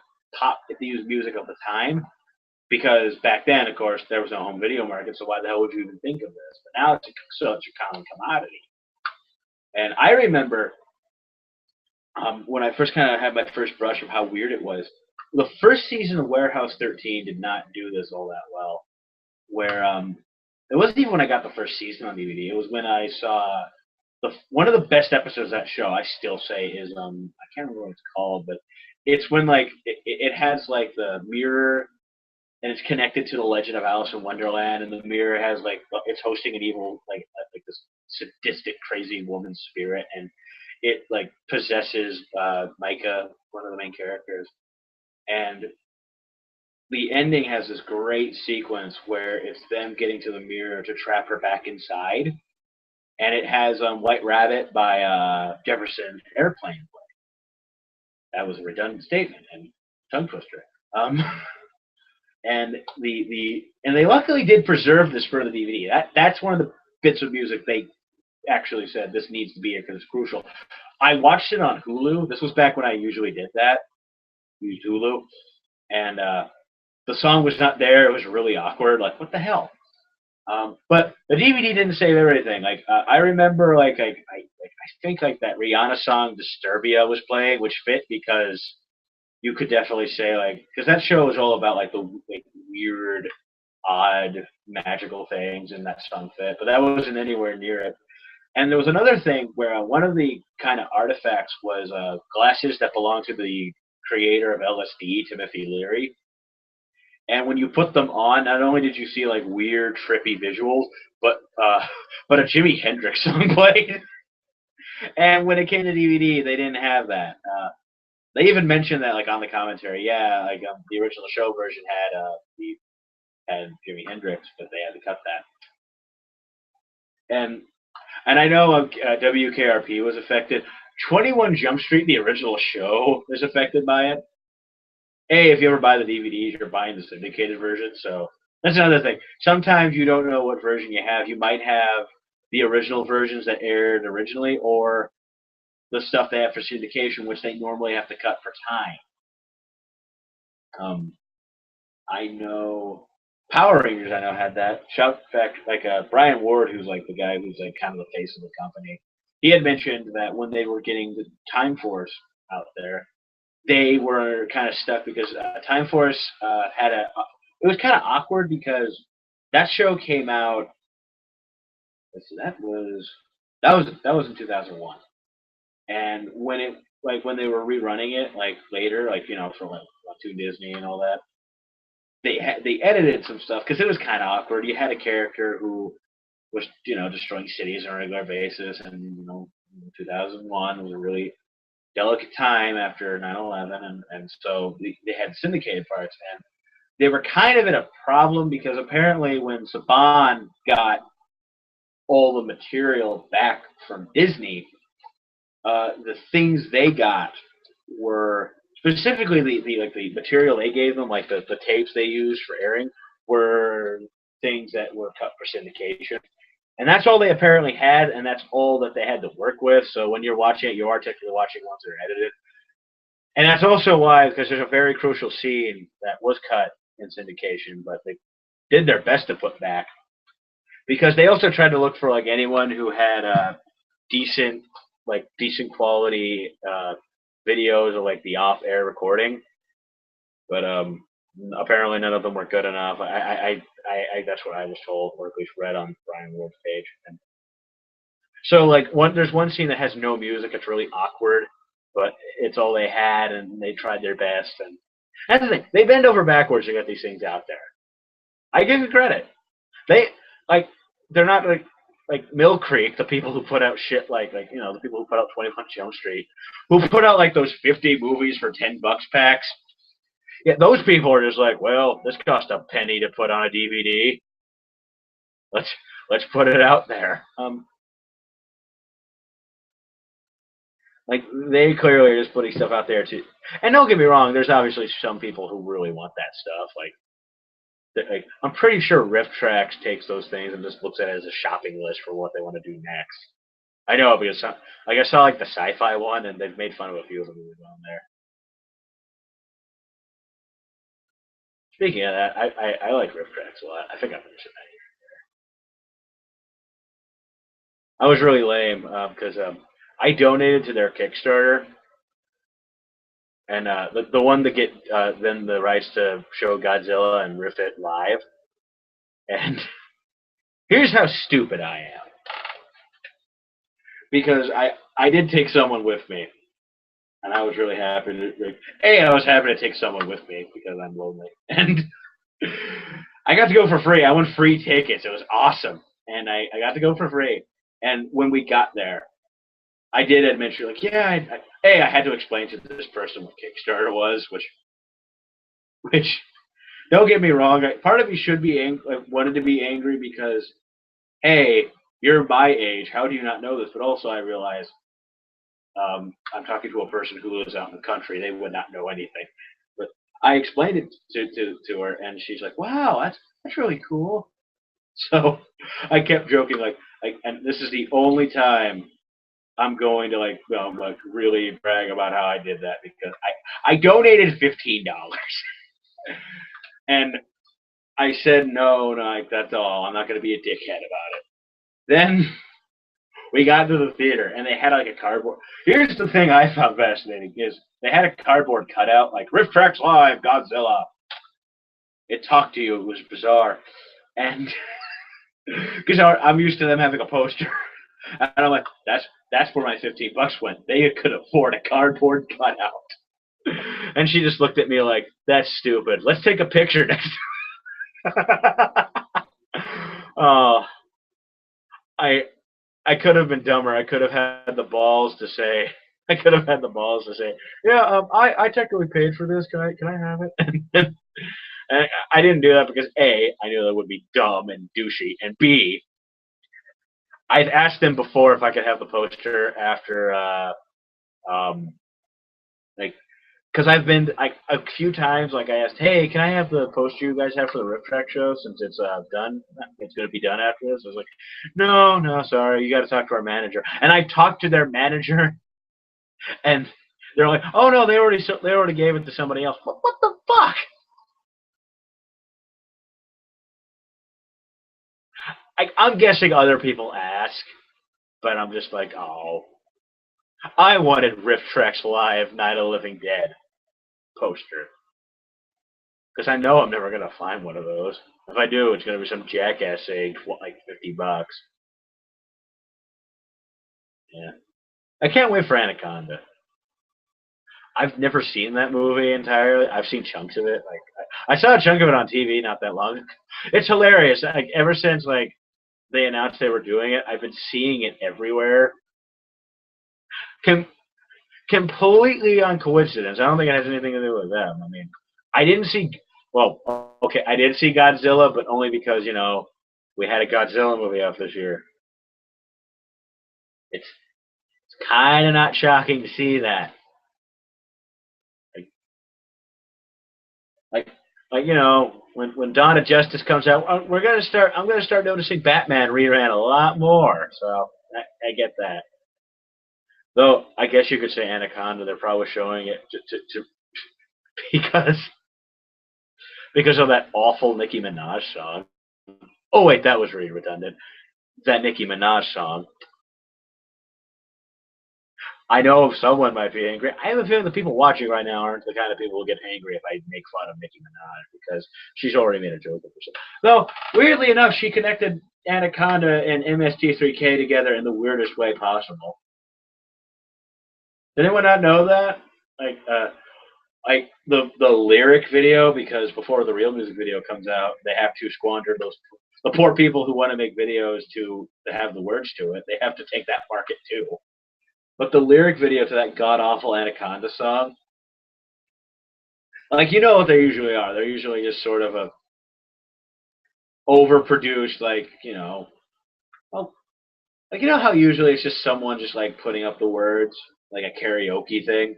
if they use music of the time, because back then, of course, there was no home video market, so why the hell would you even think of this? But now it's such a common commodity. And I remember when I first kind of had my first brush of how weird it was. The first season of Warehouse 13 did not do this all that well. Where it wasn't even when I got the first season on DVD. It was when I saw one of the best episodes of that show. I still say is I can't remember what it's called, but it's when like it has like the mirror and it's connected to the Legend of Alice in Wonderland, and the mirror has like it's hosting an evil like this sadistic crazy woman's spirit, and it like possesses Micah, one of the main characters, and the ending has this great sequence where it's them getting to the mirror to trap her back inside, and it has White Rabbit by Jefferson Airplane. That was a redundant statement and tongue twister. Um, and and they luckily did preserve this for the DVD. That's one of the bits of music they actually said this needs to be here because it's crucial. I watched it on Hulu. This was back when I usually did that, used Hulu, and the song was not there. It was really awkward. Like, what the hell? But the DVD didn't save everything. Like, I remember, I think like that Rihanna song "Disturbia" was playing, which fit because you could definitely say like because that show was all about like the like, weird, odd, magical things, and that song fit. But that wasn't anywhere near it. And there was another thing where one of the kind of artifacts was glasses that belonged to the creator of LSD, Timothy Leary. And when you put them on, not only did you see like weird, trippy visuals, but but a Jimi Hendrix song played. And when it came to DVD, they didn't have that. They even mentioned that like on the commentary. Yeah, like the original show version had Jimi Hendrix, but they had to cut that. And I know WKRP was affected. 21 Jump Street, the original show, is affected by it. If you ever buy the DVDs, you're buying the syndicated version. So that's another thing. Sometimes you don't know what version you have. You might have the original versions that aired originally, or the stuff they have for syndication, which they normally have to cut for time. I know Power Rangers. I know had that. Shout fact, like Brian Ward, who's like the guy who's like kind of the face of the company. He had mentioned that when they were getting the Time Force out there, they were kind of stuck because Time Force had a. It was kind of awkward because that show came out. Let's see, that was in 2001, and when they were rerunning it like later, like for like Toon Disney and all that, they edited some stuff because it was kind of awkward. You had a character who was destroying cities on a regular basis, and 2001 was a really delicate time after 9/11, and so they had syndicated parts, and they were kind of in a problem because apparently when Saban got all the material back from Disney, the things they got were specifically the material they gave them, like the tapes they used for airing, were things that were cut for syndication. And that's all they apparently had, and that's all that they had to work with. So when you're watching it, you are technically watching ones that are edited. And that's also why, because there's a very crucial scene that was cut in syndication, but they did their best to put back. Because they also tried to look for like anyone who had decent quality videos or like the off-air recording. But Apparently, none of them were good enough. That's what I was told, or at least read on Brian Ward's page. And so, like, there's one scene that has no music. It's really awkward, but it's all they had, and they tried their best. And that's the thing. They bend over backwards to get these things out there. I give you credit. They like they're not like Mill Creek, the people who put out shit like the people who put out 21 Jump Street, who put out like those 50 movies for $10 packs. Yeah, those people are just like, well, this cost a penny to put on a DVD. Let's put it out there. Like they clearly are just putting stuff out there too. And don't get me wrong, there's obviously some people who really want that stuff. Like I'm pretty sure RiffTrax takes those things and just looks at it as a shopping list for what they want to do next. I know because I saw like the sci-fi one, and they've made fun of a few of the movies on there. Speaking of that, I like RiffTrax a lot. I think I'm mentioned that here. I was really lame because I donated to their Kickstarter, and the one to get then the rights to show Godzilla and riff it live. And here's how stupid I am, because I did take someone with me, and I was really happy to. I was happy to take someone with me because I'm lonely, and I got to go for free. I won free tickets. It was awesome, and I got to go for free. And when we got there, I did admit, you're like, yeah, I had to explain to this person what Kickstarter was, which don't get me wrong, part of me should be wanted to be angry because, hey, you're my age, how do you not know this? But also I realize I'm talking to a person who lives out in the country, they would not know anything. But I explained it to her, and she's like, wow, that's really cool. So I kept joking, and this is the only time I'm going to like really brag about how I did that because I donated $15, and I said no, that's all. I'm not going to be a dickhead about it. Then we got to the theater, and they had like a cardboard. Here's the thing I found fascinating is they had a cardboard cutout like RiffTrax Live Godzilla. It talked to you. It was bizarre, and because I'm used to them having a poster, and I'm like, that's where my $15 went. They could afford a cardboard cutout. And she just looked at me like, that's stupid. Let's take a picture next time. Oh, I could have been dumber. I could have had the balls to say, yeah, I technically paid for this. Can I have it? And I didn't do that because A, I knew that would be dumb and douchey, and B, I'd asked them before if I could have the poster after, like, because I've been a few times. Like I asked, hey, can I have the poster you guys have for the RiffTrax show since it's done? It's going to be done after this. I was like, no, sorry, you got to talk to our manager. And I talked to their manager, and they're like, oh no, they already gave it to somebody else. What the fuck? I'm guessing other people ask, but I'm just like, oh, I wanted RiffTrax Live Night of the Living Dead poster. Because I know I'm never going to find one of those. If I do, it's going to be some jackass saying, like, $50. Yeah. I can't wait for Anaconda. I've never seen that movie entirely. I've seen chunks of it. Like I saw a chunk of it on TV not that long ago. It's hilarious. Like ever since like they announced they were doing it, I've been seeing it everywhere. Completely on coincidence. I don't think it has anything to do with them. I mean, I didn't see. Well, okay, I did see Godzilla, but only because we had a Godzilla movie out this year. It's kind of not shocking to see that. Like, when Dawn of Justice comes out, I'm gonna start noticing Batman reran a lot more. So I get that. Though I guess you could say Anaconda, they're probably showing it to because of that awful Nicki Minaj song. Oh wait, that was really redundant. That Nicki Minaj song. I know someone might be angry. I have a feeling the people watching right now aren't the kind of people who get angry if I make fun of Nicki Minaj because she's already made a joke of herself. Though, weirdly enough, she connected Anaconda and MST3K together in the weirdest way possible. Did anyone not know that? Like the lyric video, because before the real music video comes out, they have to squander the poor people who want to make videos to have the words to it. They have to take that market too. But the lyric video to that god awful Anaconda song, like you know what they usually are. They're usually just sort of a overproduced, like well, like you know how usually it's just someone just like putting up the words, like a karaoke thing,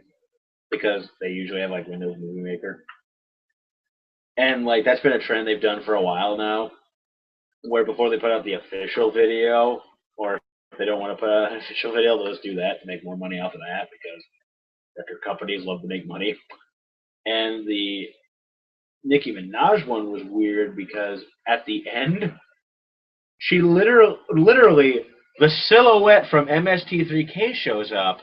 because they usually have like Windows Movie Maker, and like that's been a trend they've done for a while now, where before they put out the official video, or if they don't want to put out an official video, they'll just do that to make more money off of that because record companies love to make money. And the Nicki Minaj one was weird because at the end, she literally the silhouette from MST3K shows up,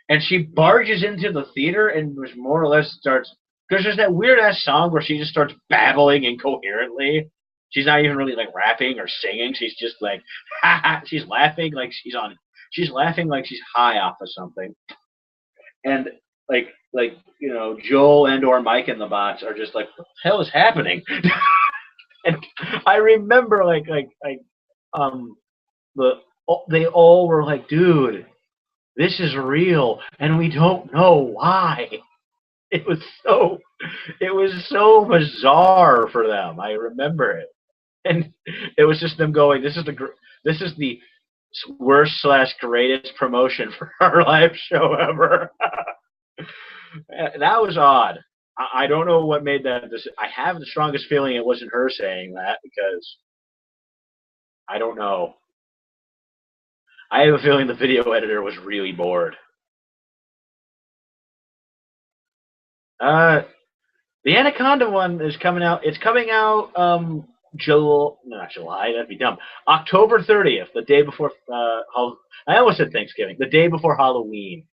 and she barges into the theater and was more or less starts. Because there's that weird ass song where she just starts babbling incoherently. She's not even really like rapping or singing. She's just like, ha ha. She's laughing like she's on. She's laughing like she's high off of something. And like Joel and or Mike in the box are just like, what the hell is happening? And I remember um the they all were like, dude, this is real, and we don't know why. It was so bizarre for them. I remember it, and it was just them going, this is the worst / greatest promotion for our live show ever. That was odd. I don't know what made that. I have the strongest feeling it wasn't her saying that because I don't know. I have a feeling the video editor was really bored. The Anaconda one is coming out. It's coming out not July. That'd be dumb. October 30th, the day before. I almost said Thanksgiving. The day before Halloween.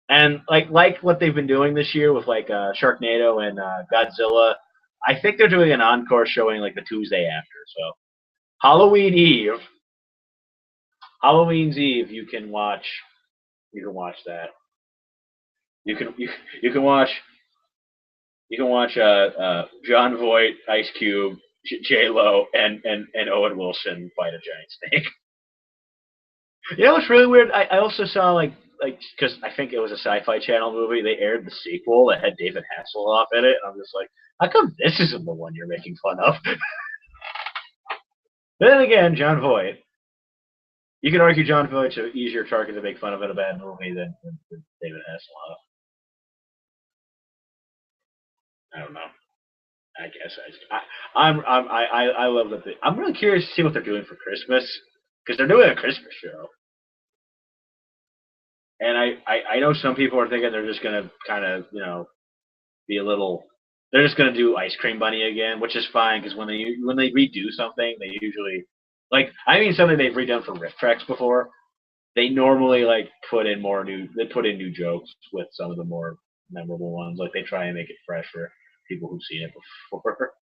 And like what they've been doing this year with like Sharknado and Godzilla, I think they're doing an encore showing like the Tuesday after. So Halloween's Eve, you can watch that. You can watch John Voight, Ice Cube, J Lo, and Owen Wilson fight a giant snake. You know what's really weird? I also saw like because I think it was a Sci-Fi Channel movie. They aired the sequel that had David Hasselhoff in it, and I'm just like, how come this isn't the one you're making fun of? Then again, John Voight. You can argue John Voight's an easier target to make fun of in a bad movie than David Hasselhoff. I don't know. I guess I love that. I'm really curious to see what they're doing for Christmas because they're doing a Christmas show. And I know some people are thinking they're just gonna kind of be a little. They're just gonna do Ice Cream Bunny again, which is fine because when they redo something, they usually something they've redone for Riff Tracks before. They normally put in new jokes with some of the more memorable ones. Like they try and make it fresh for people who've seen it before.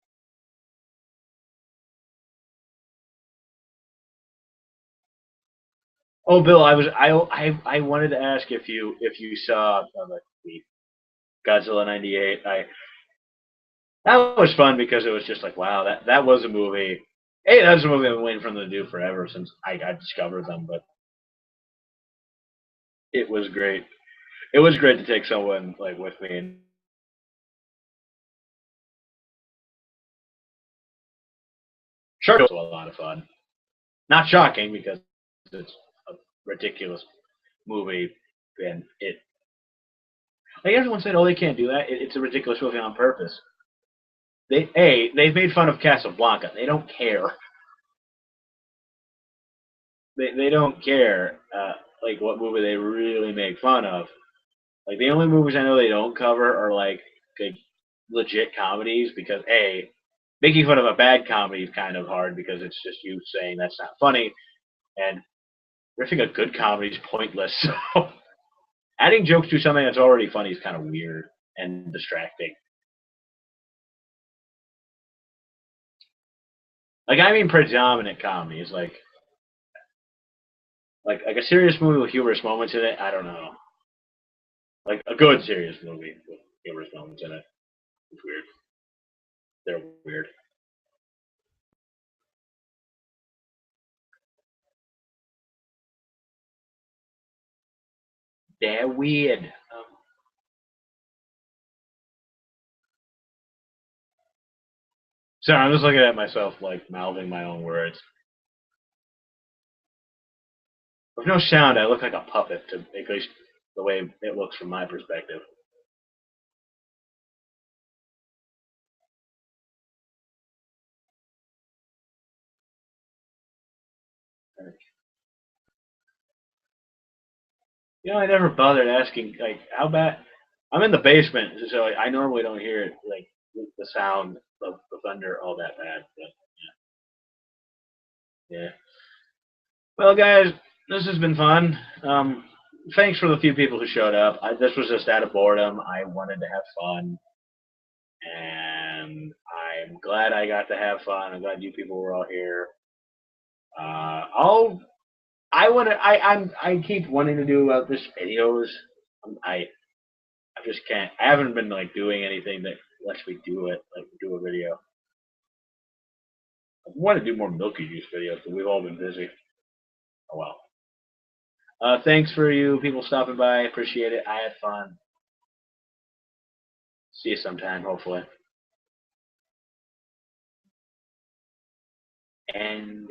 Oh, Bill, I wanted to ask if you saw the Godzilla '98. That was fun because it was just like, wow, that was a movie. Hey, that was a movie I've been waiting for them to do forever since I discovered them. But it was great. It was great to take someone with me. And Shark was a lot of fun. Not shocking because it's a ridiculous movie, and everyone said, oh, they can't do that. It's a ridiculous movie on purpose. They've made fun of Casablanca. They don't care. They don't care what movie they really make fun of. Like the only movies I know they don't cover are like legit comedies because making fun of a bad comedy is kind of hard because it's just you saying that's not funny, and riffing a good comedy is pointless. So Adding jokes to something that's already funny is kind of weird and distracting. Like, I mean, predominant comedy is like a serious movie with humorous moments in it. I don't know, like a good serious movie with humorous moments in it. It's weird. They're weird. They're weird. So I'm just looking at myself, like mouthing my own words. With no sound, I look like a puppet, to at least the way it looks from my perspective. You know, I never bothered asking, like, how bad. I'm in the basement, so I normally don't hear it, like the sound of the thunder all that bad. But yeah. Well, guys, this has been fun. Thanks for the few people who showed up. This was just out of boredom. I wanted to have fun, and I'm glad I got to have fun. I'm glad you people were all here. I'll. I want to. I keep wanting to do this videos. I I just can't. I haven't been like doing anything that lets me do it, like do a video. I want to do more Milky Juice videos, but we've all been busy. Oh well. Thanks for you people stopping by. Appreciate it. I had fun. See you sometime, hopefully. And